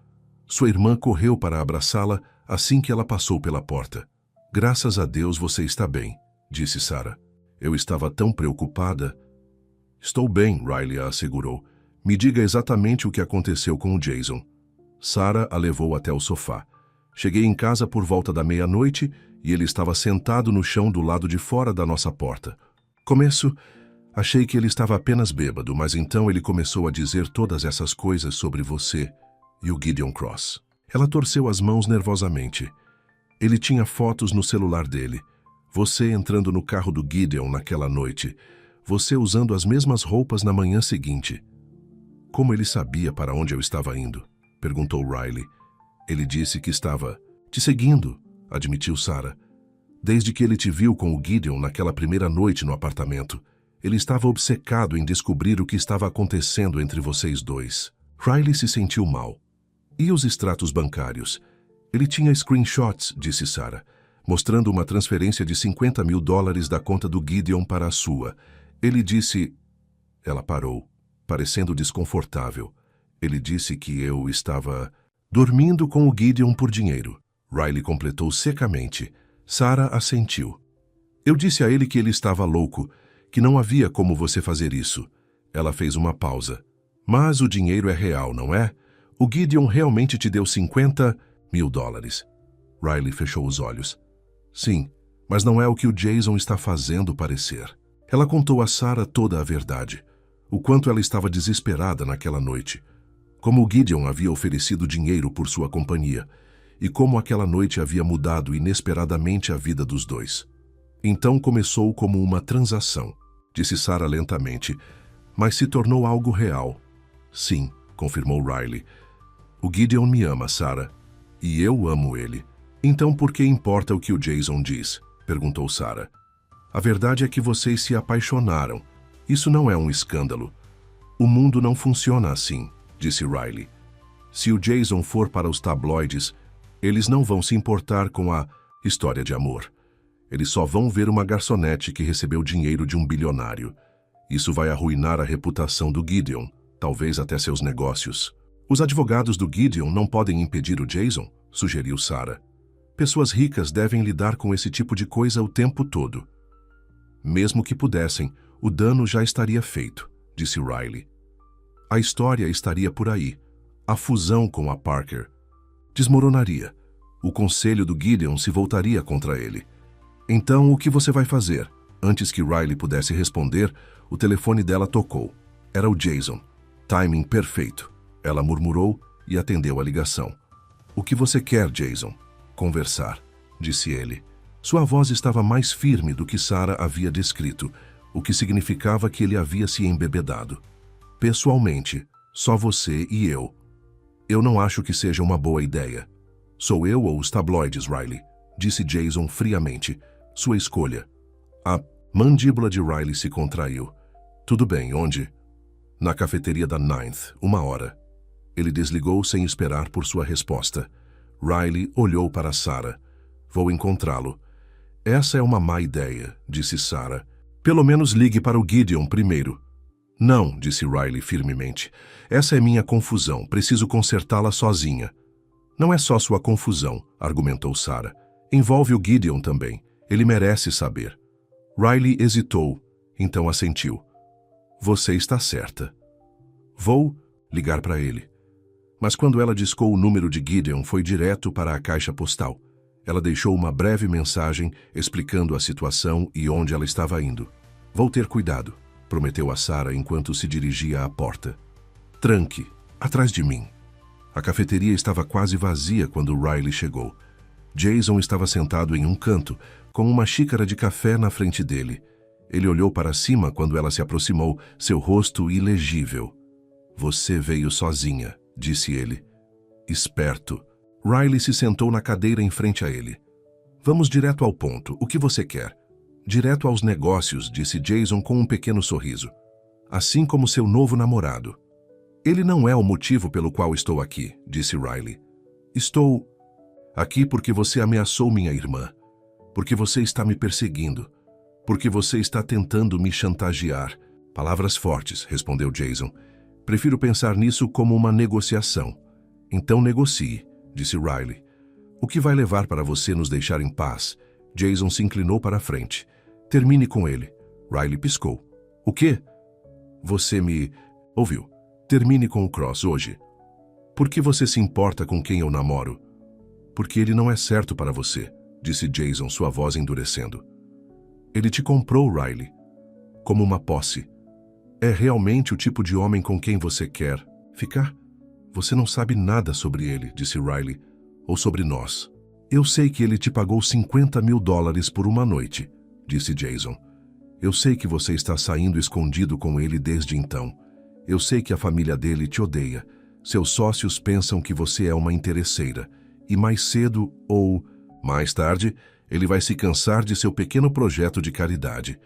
Sua irmã correu para abraçá-la assim que ela passou pela porta. Graças a Deus você está bem, disse Sarah. Eu estava tão preocupada. Estou bem, Riley a assegurou. Me diga exatamente o que aconteceu com o Jason. Sarah a levou até o sofá. Cheguei em casa por volta da meia-noite e ele estava sentado no chão do lado de fora da nossa porta. Começo, achei que ele estava apenas bêbado, mas então ele começou a dizer todas essas coisas sobre você e o Gideon Cross. Ela torceu as mãos nervosamente. Ele tinha fotos no celular dele. Você entrando no carro do Gideon naquela noite. Você usando as mesmas roupas na manhã seguinte. Como ele sabia para onde eu estava indo? Perguntou Riley. Ele disse que estava te seguindo, admitiu Sarah. Desde que ele te viu com o Gideon naquela primeira noite no apartamento, ele estava obcecado em descobrir o que estava acontecendo entre vocês dois. Riley se sentiu mal. E os extratos bancários? Ele tinha screenshots, disse Sarah, mostrando uma transferência de $50 mil da conta do Gideon para a sua. Ele disse... Ela parou, parecendo desconfortável. Ele disse que eu estava dormindo com o Gideon por dinheiro. Riley completou secamente. Sarah assentiu. Eu disse a ele que ele estava louco, que não havia como você fazer isso. Ela fez uma pausa. Mas o dinheiro é real, não é? O Gideon realmente te deu $50 mil. Riley fechou os olhos. Sim, mas não é o que o Jason está fazendo parecer. Ela contou a Sarah toda a verdade. O quanto ela estava desesperada naquela noite. Como o Gideon havia oferecido dinheiro por sua companhia. E como aquela noite havia mudado inesperadamente a vida dos dois. Então começou como uma transação, disse Sarah lentamente, mas se tornou algo real. Sim, confirmou Riley. O Gideon me ama, Sarah, e eu amo ele. Então por que importa o que o Jason diz? Perguntou Sarah. A verdade é que vocês se apaixonaram. Isso não é um escândalo. O mundo não funciona assim, disse Riley. Se o Jason for para os tabloides, eles não vão se importar com a história de amor. Eles só vão ver uma garçonete que recebeu dinheiro de um bilionário. Isso vai arruinar a reputação do Gideon, talvez até seus negócios. Os advogados do Gideon não podem impedir o Jason, sugeriu Sarah. Pessoas ricas devem lidar com esse tipo de coisa o tempo todo. Mesmo que pudessem, o dano já estaria feito, disse Riley. A história estaria por aí. A fusão com a Parker desmoronaria. O conselho do Gideon se voltaria contra ele. Então, o que você vai fazer? Antes que Riley pudesse responder, o telefone dela tocou. Era o Jason. Timing perfeito. Ela murmurou e atendeu a ligação. O que você quer, Jason? Conversar, disse ele. Sua voz estava mais firme do que Sarah havia descrito, o que significava que ele havia se embebedado. Pessoalmente, só você e eu. Eu não acho que seja uma boa ideia. Sou eu ou os tabloides, Riley? Disse Jason friamente. Sua escolha. A mandíbula de Riley se contraiu. Tudo bem, onde? Na cafeteria da Ninth, 1 hora. Ele desligou sem esperar por sua resposta. Riley olhou para Sarah. Vou encontrá-lo. Essa é uma má ideia, disse Sarah. Pelo menos ligue para o Gideon primeiro. Não, disse Riley firmemente. Essa é minha confusão. Preciso consertá-la sozinha. Não é só sua confusão, argumentou Sarah. Envolve o Gideon também. Ele merece saber. Riley hesitou, então assentiu. Você está certa. Vou ligar para ele. Mas quando ela discou o número de Gideon, foi direto para a caixa postal. Ela deixou uma breve mensagem explicando a situação e onde ela estava indo. Vou ter cuidado, prometeu a Sarah enquanto se dirigia à porta. Tranque, atrás de mim. A cafeteria estava quase vazia quando Riley chegou. Jason estava sentado em um canto, com uma xícara de café na frente dele. Ele olhou para cima quando ela se aproximou, seu rosto ilegível. Você veio sozinha, disse ele. Esperto. Riley se sentou na cadeira em frente a ele. Vamos direto ao ponto. O que você quer? Direto aos negócios, disse Jason com um pequeno sorriso. Assim como seu novo namorado. Ele não é o motivo pelo qual estou aqui, disse Riley. Estou aqui porque você ameaçou minha irmã. Porque você está me perseguindo. Porque você está tentando me chantagear. Palavras fortes, respondeu Jason. Prefiro pensar nisso como uma negociação. Então negocie, disse Riley. O que vai levar para você nos deixar em paz? Jason se inclinou para a frente. Termine com ele. Riley piscou. O quê? Você me ouviu. Termine com o Cross hoje. Por que você se importa com quem eu namoro? Porque ele não é certo para você, disse Jason, sua voz endurecendo. Ele te comprou, Riley. como uma posse. É realmente o tipo de homem com quem você quer ficar? Você não sabe nada sobre ele, disse Riley, ou sobre nós. Eu sei que ele te pagou $50.000 por uma noite, disse Jason. Eu sei que você está saindo escondido com ele desde então. Eu sei que a família dele te odeia. Seus sócios pensam que você é uma interesseira. E mais cedo ou mais tarde, ele vai se cansar de seu pequeno projeto de caridade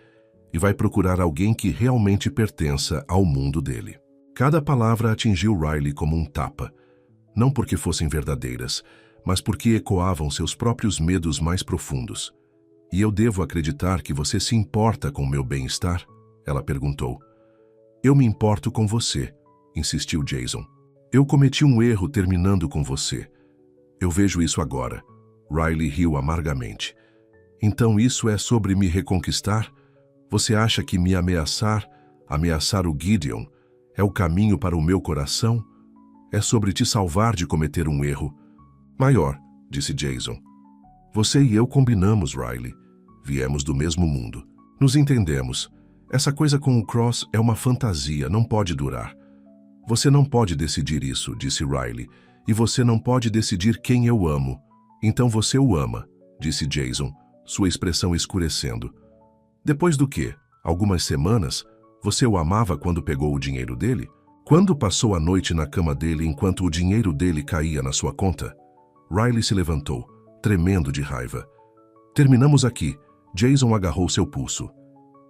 e vai procurar alguém que realmente pertença ao mundo dele. Cada palavra atingiu Riley como um tapa, não porque fossem verdadeiras, mas porque ecoavam seus próprios medos mais profundos. E eu devo acreditar que você se importa com meu bem-estar? Ela perguntou. Eu me importo com você, insistiu Jason. Eu cometi um erro terminando com você. Eu vejo isso agora. Riley riu amargamente. Então isso é sobre me reconquistar? Você acha que me ameaçar o Gideon, é o caminho para o meu coração? É sobre te salvar de cometer um erro maior, disse Jason. Você e eu combinamos, Riley. Viemos do mesmo mundo. Nos entendemos. Essa coisa com o Cross é uma fantasia, não pode durar. Você não pode decidir isso, disse Riley. E você não pode decidir quem eu amo. Então você o ama, disse Jason, sua expressão escurecendo. Depois do quê? Algumas semanas? Você o amava quando pegou o dinheiro dele? Quando passou a noite na cama dele enquanto o dinheiro dele caía na sua conta? Riley se levantou, tremendo de raiva. Terminamos aqui. Jason agarrou seu pulso.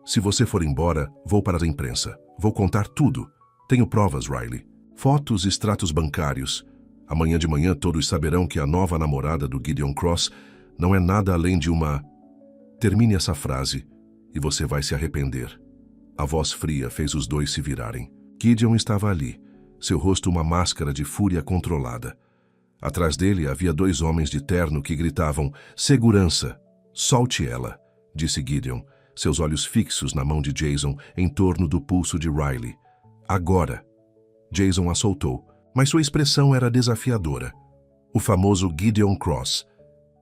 Se você for embora, vou para a imprensa. Vou contar tudo. Tenho provas, Riley. Fotos, extratos bancários. Amanhã de manhã todos saberão que a nova namorada do Gideon Cross não é nada além de uma... Termine essa frase e você vai se arrepender. A voz fria fez os dois se virarem. Gideon estava ali, seu rosto uma máscara de fúria controlada. Atrás dele havia dois homens de terno que gritavam, segurança! Solte ela, disse Gideon, seus olhos fixos na mão de Jason em torno do pulso de Riley. Agora! Jason a soltou, mas sua expressão era desafiadora. O famoso Gideon Cross.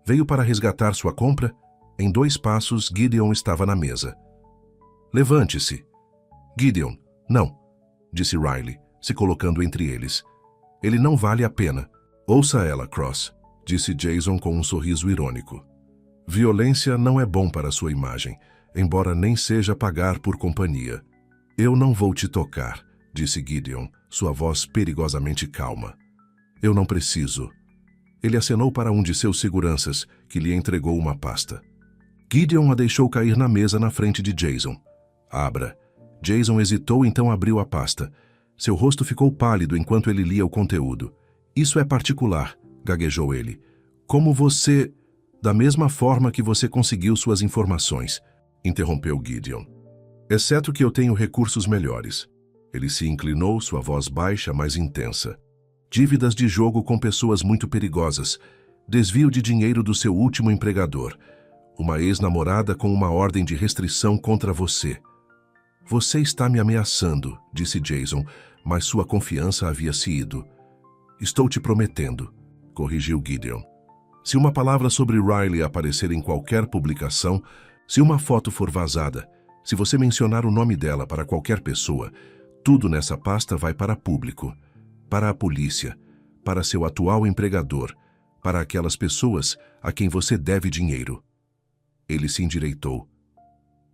Veio para resgatar sua compra? Em 2 passos, Gideon estava na mesa. Levante-se. Gideon, não, disse Riley, se colocando entre eles. Ele não vale a pena. Ouça ela, Cross, disse Jason com um sorriso irônico. Violência não é bom para sua imagem, embora nem seja pagar por companhia. Eu não vou te tocar, disse Gideon, sua voz perigosamente calma. Eu não preciso. Ele acenou para um de seus seguranças, que lhe entregou uma pasta. Gideon a deixou cair na mesa na frente de Jason. Abra. Jason hesitou, então abriu a pasta. Seu rosto ficou pálido enquanto ele lia o conteúdo. Isso é particular, gaguejou ele. Como você... Da mesma forma que você conseguiu suas informações, interrompeu Gideon. Exceto que eu tenho recursos melhores. Ele se inclinou, sua voz baixa, mas intensa. Dívidas de jogo com pessoas muito perigosas. Desvio de dinheiro do seu último empregador. Uma ex-namorada com uma ordem de restrição contra você. Você está me ameaçando, disse Jason, mas sua confiança havia se ido. Estou te prometendo, corrigiu Gideon. Se uma palavra sobre Riley aparecer em qualquer publicação, se uma foto for vazada, se você mencionar o nome dela para qualquer pessoa, tudo nessa pasta vai para público, para a polícia, para seu atual empregador, para aquelas pessoas a quem você deve dinheiro. Ele se endireitou.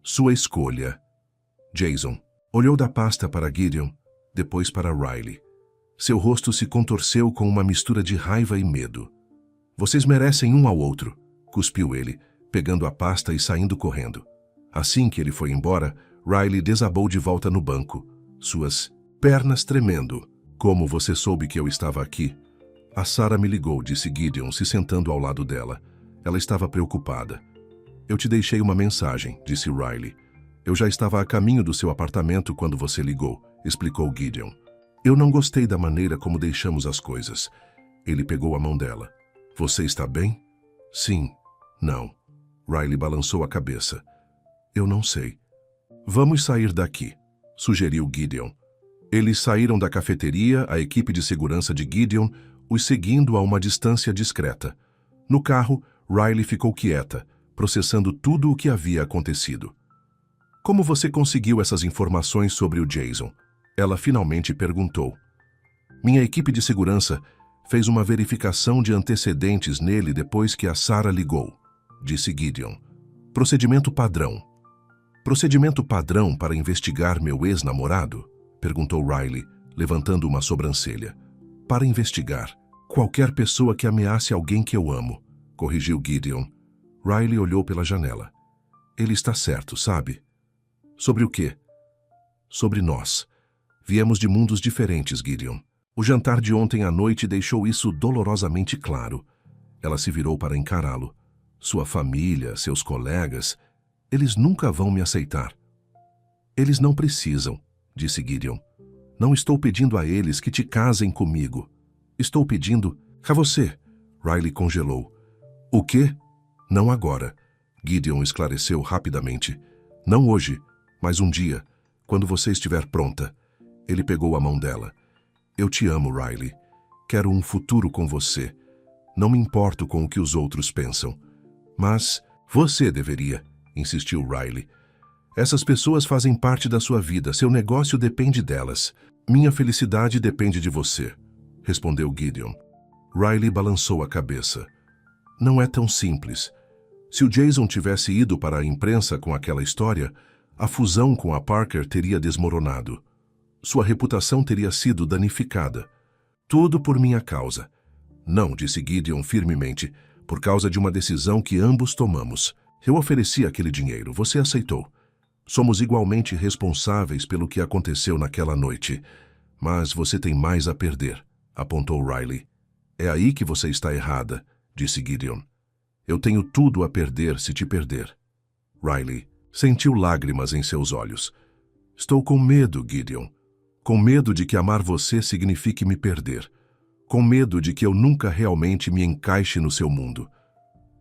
Sua escolha. Jason olhou da pasta para Gideon, depois para Riley. Seu rosto se contorceu com uma mistura de raiva e medo. Vocês merecem um ao outro, cuspiu ele, pegando a pasta e saindo correndo. Assim que ele foi embora, Riley desabou de volta no banco, suas pernas tremendo. Como você soube que eu estava aqui? A Sarah me ligou, disse Gideon, se sentando ao lado dela. Ela estava preocupada. Eu te deixei uma mensagem, disse Riley. Eu já estava a caminho do seu apartamento quando você ligou, explicou Gideon. Eu não gostei da maneira como deixamos as coisas. Ele pegou a mão dela. Você está bem? Sim. Não. Riley balançou a cabeça. Eu não sei. Vamos sair daqui, sugeriu Gideon. Eles saíram da cafeteria, a equipe de segurança de Gideon os seguindo a uma distância discreta. No carro, Riley ficou quieta, processando tudo o que havia acontecido. Como você conseguiu essas informações sobre o Jason? Ela finalmente perguntou. Minha equipe de segurança fez uma verificação de antecedentes nele depois que a Sarah ligou, disse Gideon. Procedimento padrão. Procedimento padrão para investigar meu ex-namorado? Perguntou Riley, levantando uma sobrancelha. Para investigar qualquer pessoa que ameace alguém que eu amo, corrigiu Gideon. Riley olhou pela janela. Ele está certo, sabe? Sobre o quê? Sobre nós. Viemos de mundos diferentes, Gideon. O jantar de ontem à noite deixou isso dolorosamente claro. Ela se virou para encará-lo. Sua família, seus colegas, eles nunca vão me aceitar. Eles não precisam, disse Gideon. Não estou pedindo a eles que te casem comigo. Estou pedindo a você. Riley congelou. O quê? Não agora. Gideon esclareceu rapidamente. Não hoje, mas um dia, quando você estiver pronta. Ele pegou a mão dela. Eu te amo, Riley. Quero um futuro com você. Não me importo com o que os outros pensam. Mas você deveria, insistiu Riley. Essas pessoas fazem parte da sua vida, seu negócio depende delas. Minha felicidade depende de você, respondeu Gideon. Riley balançou a cabeça. Não é tão simples. Se o Jason tivesse ido para a imprensa com aquela história, a fusão com a Parker teria desmoronado. Sua reputação teria sido danificada. Tudo por minha causa. Não, disse Gideon firmemente, por causa de uma decisão que ambos tomamos. Eu ofereci aquele dinheiro, você aceitou. Somos igualmente responsáveis pelo que aconteceu naquela noite. Mas você tem mais a perder, apontou Riley. É aí que você está errada, disse Gideon. Eu tenho tudo a perder se te perder. Riley sentiu lágrimas em seus olhos. Estou com medo, Gideon. Com medo de que amar você signifique me perder. Com medo de que eu nunca realmente me encaixe no seu mundo.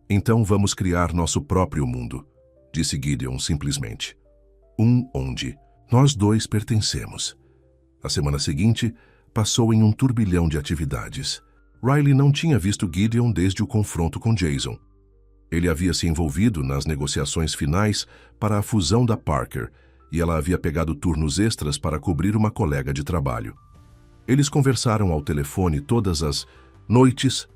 Então vamos criar nosso próprio mundo, disse Gideon simplesmente. Um onde nós dois pertencemos. A semana seguinte passou em um turbilhão de atividades. Riley não tinha visto Gideon desde o confronto com Jason. Ele havia se envolvido nas negociações finais para a fusão da Parker e ela havia pegado turnos extras para cobrir uma colega de trabalho. Eles conversaram ao telefone todas as noites,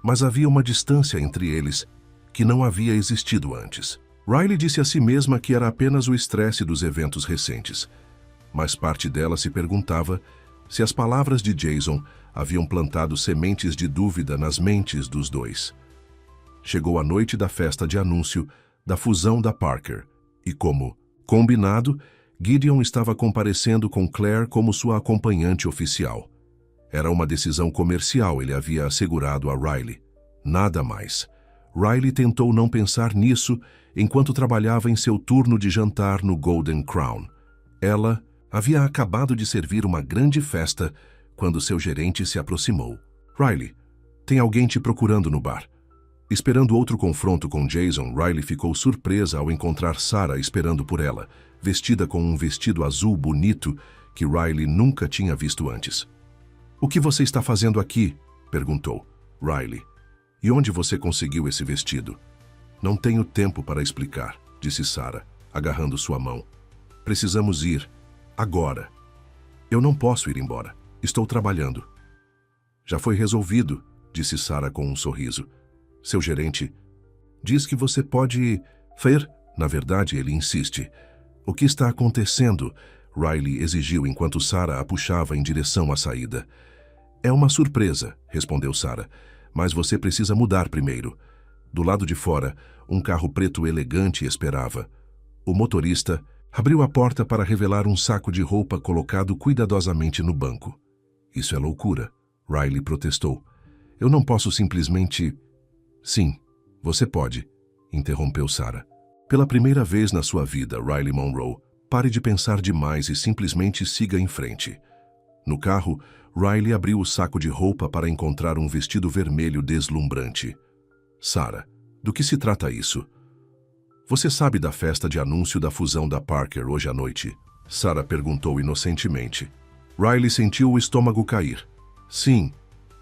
mas havia uma distância entre eles que não havia existido antes. Riley disse a si mesma que era apenas o estresse dos eventos recentes, mas parte dela se perguntava se as palavras de Jason haviam plantado sementes de dúvida nas mentes dos dois. Chegou a noite da festa de anúncio da fusão da Parker e, como combinado, Gideon estava comparecendo com Claire como sua acompanhante oficial. Era uma decisão comercial, ele havia assegurado a Riley. Nada mais. Riley tentou não pensar nisso enquanto trabalhava em seu turno de jantar no Golden Crown. Ela havia acabado de servir uma grande festa quando seu gerente se aproximou. Riley, tem alguém te procurando no bar. Esperando outro confronto com Jason, Riley ficou surpresa ao encontrar Sarah esperando por ela, vestida com um vestido azul bonito que Riley nunca tinha visto antes. O que você está fazendo aqui? Perguntou Riley. E onde você conseguiu esse vestido? Não tenho tempo para explicar, disse Sarah, agarrando sua mão. Precisamos ir. Agora. Eu não posso ir embora. Estou trabalhando. Já foi resolvido, disse Sarah com um sorriso. Seu gerente diz que você pode fazer. Na verdade, ele insiste. O que está acontecendo? Riley exigiu enquanto Sarah a puxava em direção à saída. É uma surpresa, respondeu Sarah, mas você precisa mudar primeiro. Do lado de fora, um carro preto elegante esperava. O motorista abriu a porta para revelar um saco de roupa colocado cuidadosamente no banco. Isso é loucura, Riley protestou. Eu não posso simplesmente... Sim, você pode, interrompeu Sarah. Pela primeira vez na sua vida, Riley Monroe, pare de pensar demais e simplesmente siga em frente. No carro, Riley abriu o saco de roupa para encontrar um vestido vermelho deslumbrante. Sarah, do que se trata isso? Você sabe da festa de anúncio da fusão da Parker hoje à noite? Sarah perguntou inocentemente. Riley sentiu o estômago cair. Sim.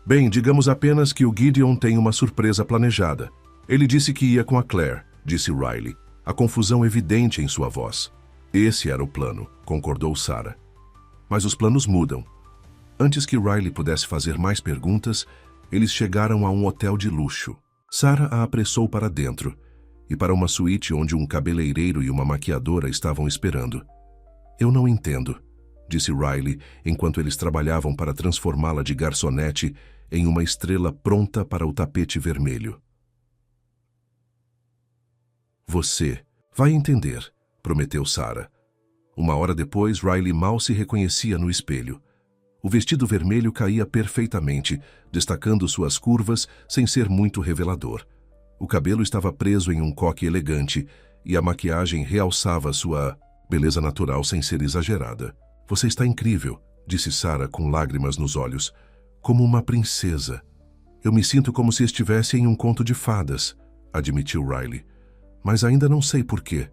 Bem, digamos apenas que o Gideon tem uma surpresa planejada. Ele disse que ia com a Claire, disse Riley, a confusão evidente em sua voz. Esse era o plano, concordou Sarah. Mas os planos mudam. Antes que Riley pudesse fazer mais perguntas, eles chegaram a um hotel de luxo. Sarah a apressou para dentro e para uma suíte onde um cabeleireiro e uma maquiadora estavam esperando. Eu não entendo, disse Riley enquanto eles trabalhavam para transformá-la de garçonete em uma estrela pronta para o tapete vermelho. Você vai entender, prometeu Sarah. Uma hora depois, Riley mal se reconhecia no espelho. O vestido vermelho caía perfeitamente, destacando suas curvas sem ser muito revelador. O cabelo estava preso em um coque elegante e a maquiagem realçava sua beleza natural sem ser exagerada. Você está incrível, disse Sarah com lágrimas nos olhos. Como uma princesa. Eu me sinto como se estivesse em um conto de fadas, admitiu Riley. Mas ainda não sei por quê.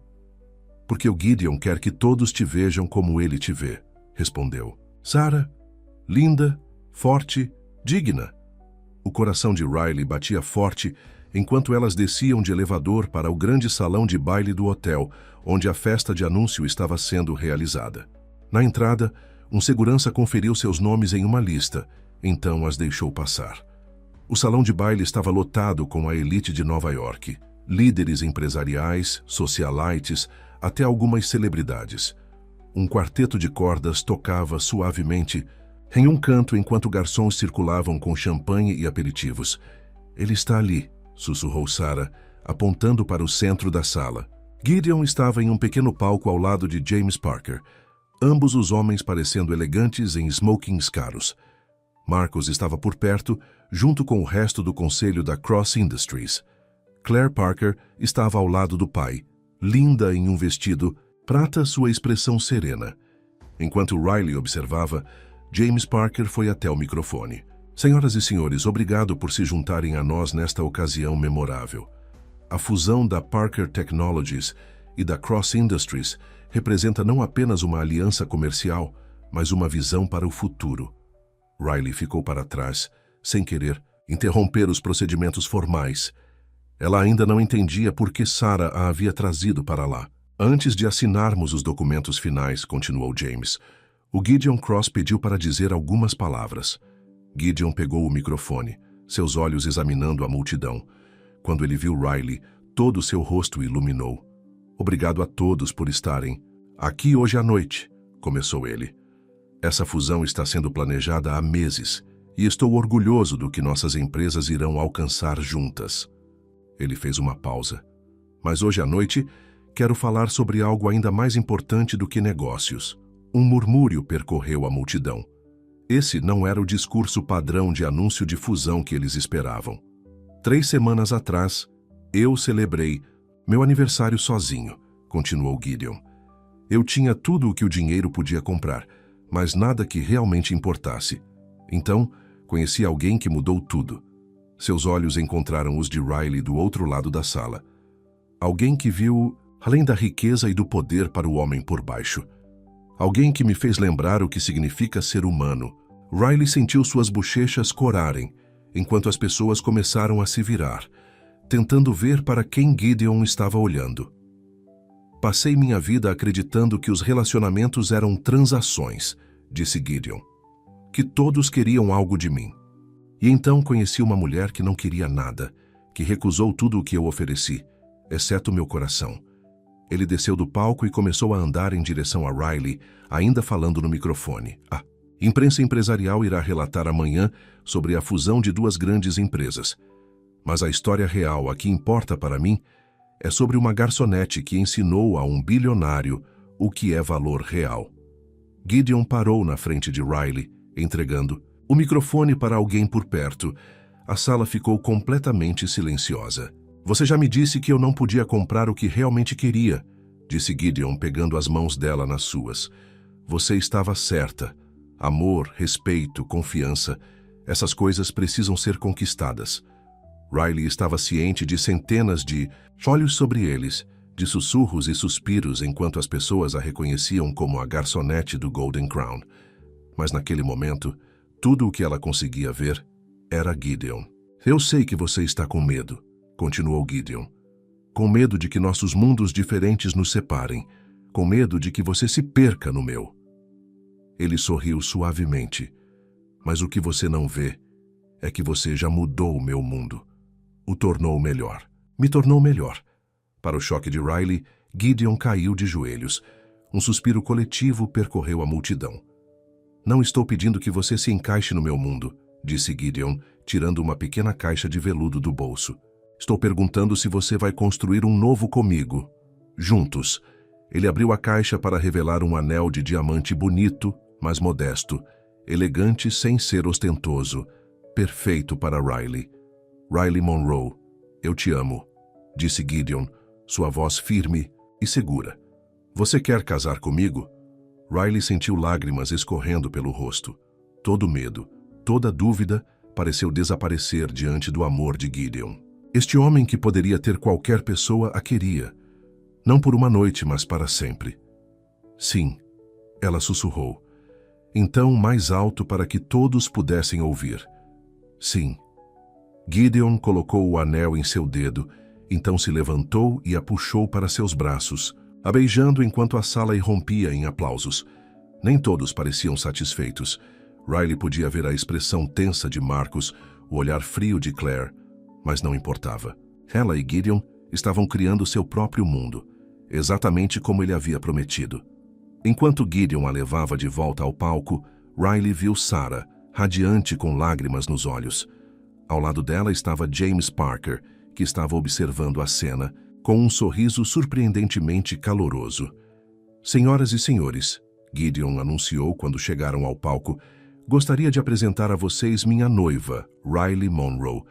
Porque o Gideon quer que todos te vejam como ele te vê, respondeu. Sarah, linda, forte, digna. O coração de Riley batia forte enquanto elas desciam de elevador para o grande salão de baile do hotel, onde a festa de anúncio estava sendo realizada. Na entrada, um segurança conferiu seus nomes em uma lista, então as deixou passar. O salão de baile estava lotado com a elite de Nova York. Líderes empresariais, socialites, até algumas celebridades. Um quarteto de cordas tocava suavemente em um canto enquanto garçons circulavam com champanhe e aperitivos. Ele está ali, sussurrou Sarah, apontando para o centro da sala. Gideon estava em um pequeno palco ao lado de James Parker, ambos os homens parecendo elegantes em smokings caros. Marcos estava por perto, junto com o resto do conselho da Cross Industries. Claire Parker estava ao lado do pai, linda em um vestido prata, sua expressão serena. Enquanto Riley observava, James Parker foi até o microfone. Senhoras e senhores, obrigado por se juntarem a nós nesta ocasião memorável. A fusão da Parker Technologies e da Cross Industries representa não apenas uma aliança comercial, mas uma visão para o futuro. Riley ficou para trás, sem querer interromper os procedimentos formais. Ela ainda não entendia por que Sarah a havia trazido para lá. Antes de assinarmos os documentos finais, continuou James, o Gideon Cross pediu para dizer algumas palavras. Gideon pegou o microfone, seus olhos examinando a multidão. Quando ele viu Riley, todo o seu rosto iluminou. Obrigado a todos por estarem aqui hoje à noite, começou ele. Essa fusão está sendo planejada há meses e estou orgulhoso do que nossas empresas irão alcançar juntas. Ele fez uma pausa. Mas hoje à noite, quero falar sobre algo ainda mais importante do que negócios. Um murmúrio percorreu a multidão. Esse não era o discurso padrão de anúncio de fusão que eles esperavam. 3 semanas atrás, eu celebrei meu aniversário sozinho, continuou Gideon. Eu tinha tudo o que o dinheiro podia comprar, mas nada que realmente importasse. Então, conheci alguém que mudou tudo. Seus olhos encontraram os de Riley do outro lado da sala. Alguém que viu além da riqueza e do poder para o homem por baixo. Alguém que me fez lembrar o que significa ser humano. Riley sentiu suas bochechas corarem, enquanto as pessoas começaram a se virar, tentando ver para quem Gideon estava olhando. Passei minha vida acreditando que os relacionamentos eram transações, disse Gideon. Que todos queriam algo de mim. E então conheci uma mulher que não queria nada, que recusou tudo o que eu ofereci, exceto meu coração. Ele desceu do palco e começou a andar em direção a Riley, ainda falando no microfone. A imprensa empresarial irá relatar amanhã sobre a fusão de 2 grandes empresas. Mas a história real, a que importa para mim, é sobre uma garçonete que ensinou a um bilionário o que é valor real. Gideon parou na frente de Riley, entregando o microfone para alguém por perto. A sala ficou completamente silenciosa. Você já me disse que eu não podia comprar o que realmente queria, disse Gideon, pegando as mãos dela nas suas. Você estava certa. Amor, respeito, confiança, essas coisas precisam ser conquistadas. Riley estava ciente de centenas de olhos sobre eles, de sussurros e suspiros enquanto as pessoas a reconheciam como a garçonete do Golden Crown. Mas naquele momento, tudo o que ela conseguia ver era Gideon. Eu sei que você está com medo, continuou Gideon. Com medo de que nossos mundos diferentes nos separem. com medo de que você se perca no meu. Ele sorriu suavemente. Mas o que você não vê é que você já mudou o meu mundo. O tornou melhor. Me tornou melhor. Para o choque de Riley, Gideon caiu de joelhos. Um suspiro coletivo percorreu a multidão. Não estou pedindo que você se encaixe no meu mundo, disse Gideon, tirando uma pequena caixa de veludo do bolso. Estou perguntando se você vai construir um novo comigo. Juntos. Ele abriu a caixa para revelar um anel de diamante bonito, mas modesto, elegante sem ser ostentoso, perfeito para Riley. Riley Monroe, eu te amo, disse Gideon, sua voz firme e segura. Você quer casar comigo? Riley sentiu lágrimas escorrendo pelo rosto. Todo medo, toda dúvida pareceu desaparecer diante do amor de Gideon. Este homem que poderia ter qualquer pessoa a queria. Não por uma noite, mas para sempre. Sim, ela sussurrou. Então mais alto para que todos pudessem ouvir. Sim. Gideon colocou o anel em seu dedo, então se levantou e a puxou para seus braços, a beijando enquanto a sala irrompia em aplausos. Nem todos pareciam satisfeitos. Riley podia ver a expressão tensa de Marcus, o olhar frio de Claire, mas não importava. Ela e Gideon estavam criando seu próprio mundo, exatamente como ele havia prometido. Enquanto Gideon a levava de volta ao palco, Riley viu Sarah, radiante com lágrimas nos olhos. Ao lado dela estava James Parker, que estava observando a cena, com um sorriso surpreendentemente caloroso. Senhoras e senhores, Gideon anunciou quando chegaram ao palco, gostaria de apresentar a vocês minha noiva, Riley Monroe,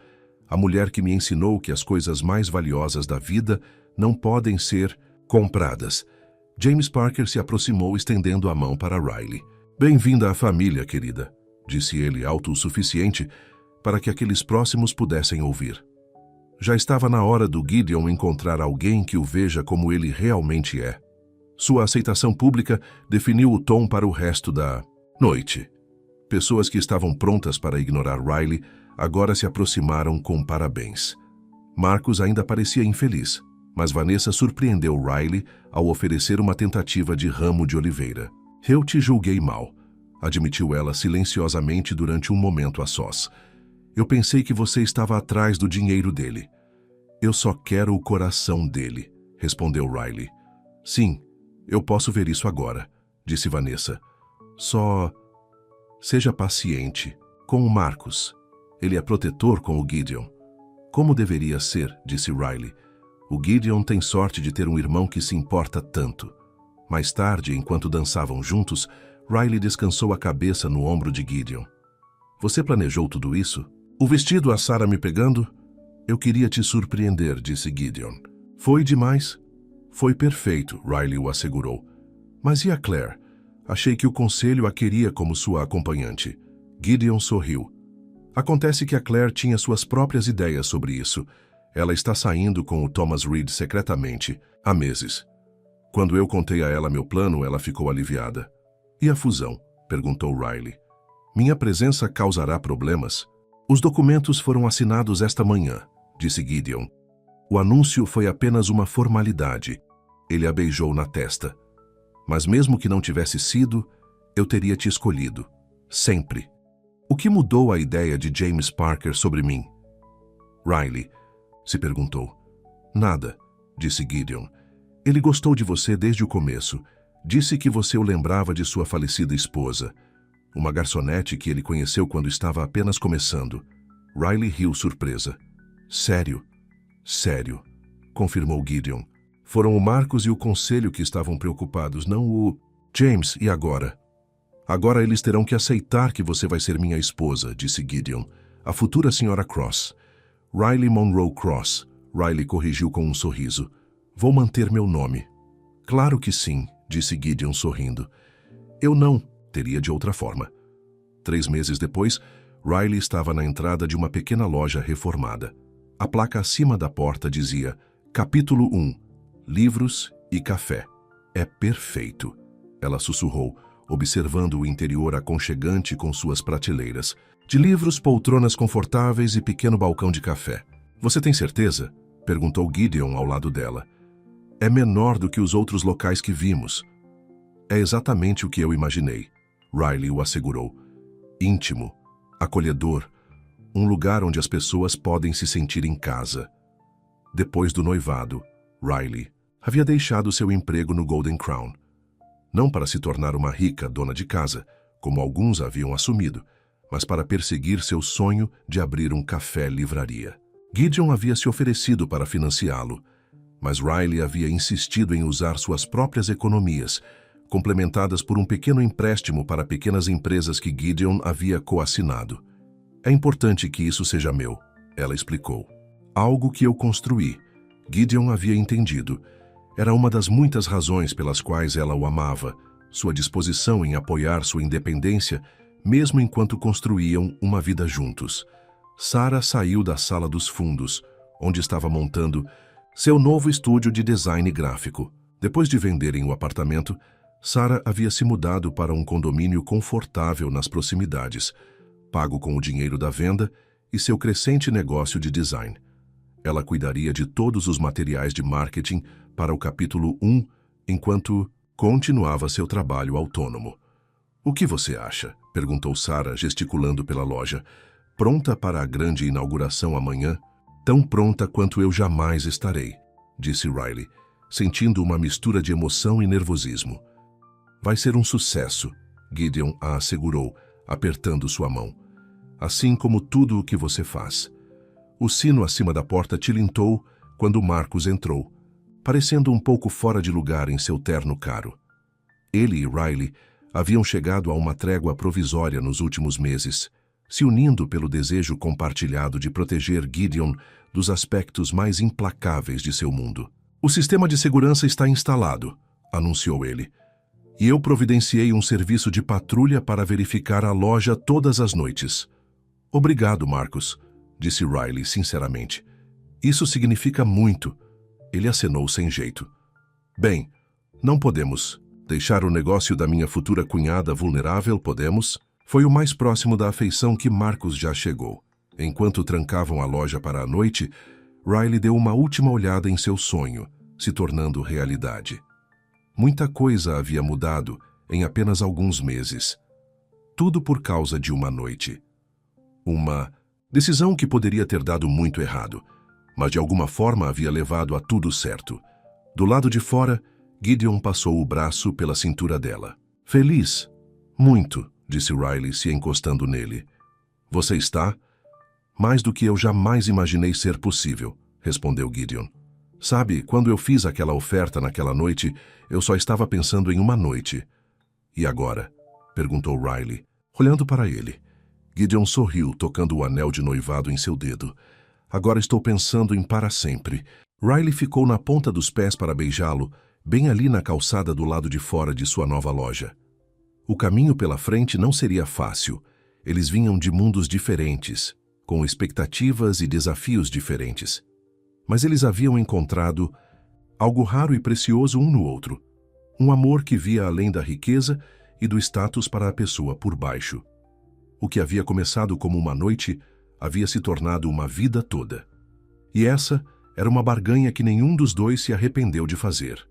a mulher que me ensinou que as coisas mais valiosas da vida não podem ser compradas. James Parker se aproximou estendendo a mão para Riley. Bem-vinda à família, querida, disse ele alto o suficiente para que aqueles próximos pudessem ouvir. Já estava na hora do Gideon encontrar alguém que o veja como ele realmente é. Sua aceitação pública definiu o tom para o resto da noite. Pessoas que estavam prontas para ignorar Riley agora se aproximaram com parabéns. Marcus ainda parecia infeliz, mas Vanessa surpreendeu Riley ao oferecer uma tentativa de ramo de oliveira. Eu te julguei mal, admitiu ela silenciosamente durante um momento a sós. Eu pensei que você estava atrás do dinheiro dele. Eu só quero o coração dele, respondeu Riley. Sim, eu posso ver isso agora, disse Vanessa. Só seja paciente com o Marcus. Ele é protetor com o Gideon. Como deveria ser, disse Riley. O Gideon tem sorte de ter um irmão que se importa tanto. Mais tarde, enquanto dançavam juntos, Riley descansou a cabeça no ombro de Gideon. Você planejou tudo isso? O vestido a Sarah me pegando? Eu queria te surpreender, disse Gideon. Foi demais? Foi perfeito, Riley o assegurou. Mas e a Claire? Achei que o conselho a queria como sua acompanhante. Gideon sorriu. Acontece que a Claire tinha suas próprias ideias sobre isso. Ela está saindo com o Thomas Reed secretamente, há meses. Quando eu contei a ela meu plano, ela ficou aliviada. E a fusão? Perguntou Riley. Minha presença causará problemas? Os documentos foram assinados esta manhã, disse Gideon. O anúncio foi apenas uma formalidade. Ele a beijou na testa. Mas mesmo que não tivesse sido, eu teria te escolhido. Sempre. O que mudou a ideia de James Parker sobre mim? Riley se perguntou. Nada, disse Gideon. Ele gostou de você desde o começo. Disse que você o lembrava de sua falecida esposa, uma garçonete que ele conheceu quando estava apenas começando. Riley riu surpresa. Sério? Sério, confirmou Gideon. Foram o Marcus e o conselho que estavam preocupados, não o... James, e agora? Agora eles terão que aceitar que você vai ser minha esposa, disse Gideon. A futura Sra. Cross. Riley Monroe Cross. Riley corrigiu com um sorriso. Vou manter meu nome. Claro que sim, disse Gideon sorrindo. Eu não teria de outra forma. 3 meses depois, Riley estava na entrada de uma pequena loja reformada. A placa acima da porta dizia, Capítulo 1, Livros e Café. É perfeito. Ela sussurrou, observando o interior aconchegante com suas prateleiras. De livros, poltronas confortáveis e pequeno balcão de café. Você tem certeza? Perguntou Gideon ao lado dela. É menor do que os outros locais que vimos. É exatamente o que eu imaginei, Riley o assegurou. Íntimo, acolhedor, um lugar onde as pessoas podem se sentir em casa. Depois do noivado, Riley havia deixado seu emprego no Golden Crown. Não para se tornar uma rica dona de casa, como alguns haviam assumido, mas para perseguir seu sonho de abrir um café-livraria. Gideon havia se oferecido para financiá-lo, mas Riley havia insistido em usar suas próprias economias, complementadas por um pequeno empréstimo para pequenas empresas que Gideon havia coassinado. É importante que isso seja meu, ela explicou. Algo que eu construí. Gideon havia entendido. Era uma das muitas razões pelas quais ela o amava, sua disposição em apoiar sua independência, mesmo enquanto construíam uma vida juntos. Sarah saiu da sala dos fundos, onde estava montando seu novo estúdio de design gráfico. Depois de venderem o apartamento, Sarah havia se mudado para um condomínio confortável nas proximidades, pago com o dinheiro da venda e seu crescente negócio de design. Ela cuidaria de todos os materiais de marketing para o capítulo 1, enquanto continuava seu trabalho autônomo. "O que você acha?", perguntou Sarah, gesticulando pela loja. "Pronta para a grande inauguração amanhã?" "Tão pronta quanto eu jamais estarei", disse Riley, sentindo uma mistura de emoção e nervosismo. "Vai ser um sucesso", Gideon a assegurou, apertando sua mão. "Assim como tudo o que você faz." O sino acima da porta tilintou quando Marcus entrou, parecendo um pouco fora de lugar em seu terno caro. Ele e Riley haviam chegado a uma trégua provisória nos últimos meses, se unindo pelo desejo compartilhado de proteger Gideon dos aspectos mais implacáveis de seu mundo. "O sistema de segurança está instalado", anunciou ele, "e eu providenciei um serviço de patrulha para verificar a loja todas as noites." "Obrigado, Marcus", disse Riley sinceramente. "Isso significa muito." Ele acenou sem jeito. "Bem, não podemos deixar o negócio da minha futura cunhada vulnerável, podemos?" Foi o mais próximo da afeição que Marcus já chegou. Enquanto trancavam a loja para a noite, Riley deu uma última olhada em seu sonho, se tornando realidade. Muita coisa havia mudado em apenas alguns meses. Tudo por causa de uma noite. Uma decisão que poderia ter dado muito errado, mas de alguma forma havia levado a tudo certo. Do lado de fora, Gideon passou o braço pela cintura dela. "Feliz? Muito", disse Riley, se encostando nele. "Você está?" "Mais do que eu jamais imaginei ser possível", respondeu Gideon. "Sabe, quando eu fiz aquela oferta naquela noite, eu só estava pensando em uma noite." "E agora?", perguntou Riley, olhando para ele. Gideon sorriu, tocando o anel de noivado em seu dedo. "Agora estou pensando em para sempre." Riley ficou na ponta dos pés para beijá-lo, bem ali na calçada do lado de fora de sua nova loja. O caminho pela frente não seria fácil. Eles vinham de mundos diferentes, com expectativas e desafios diferentes. Mas eles haviam encontrado algo raro e precioso um no outro. Um amor que via além da riqueza e do status para a pessoa por baixo. O que havia começado como uma noite havia se tornado uma vida toda. E essa era uma barganha que nenhum dos dois se arrependeu de fazer.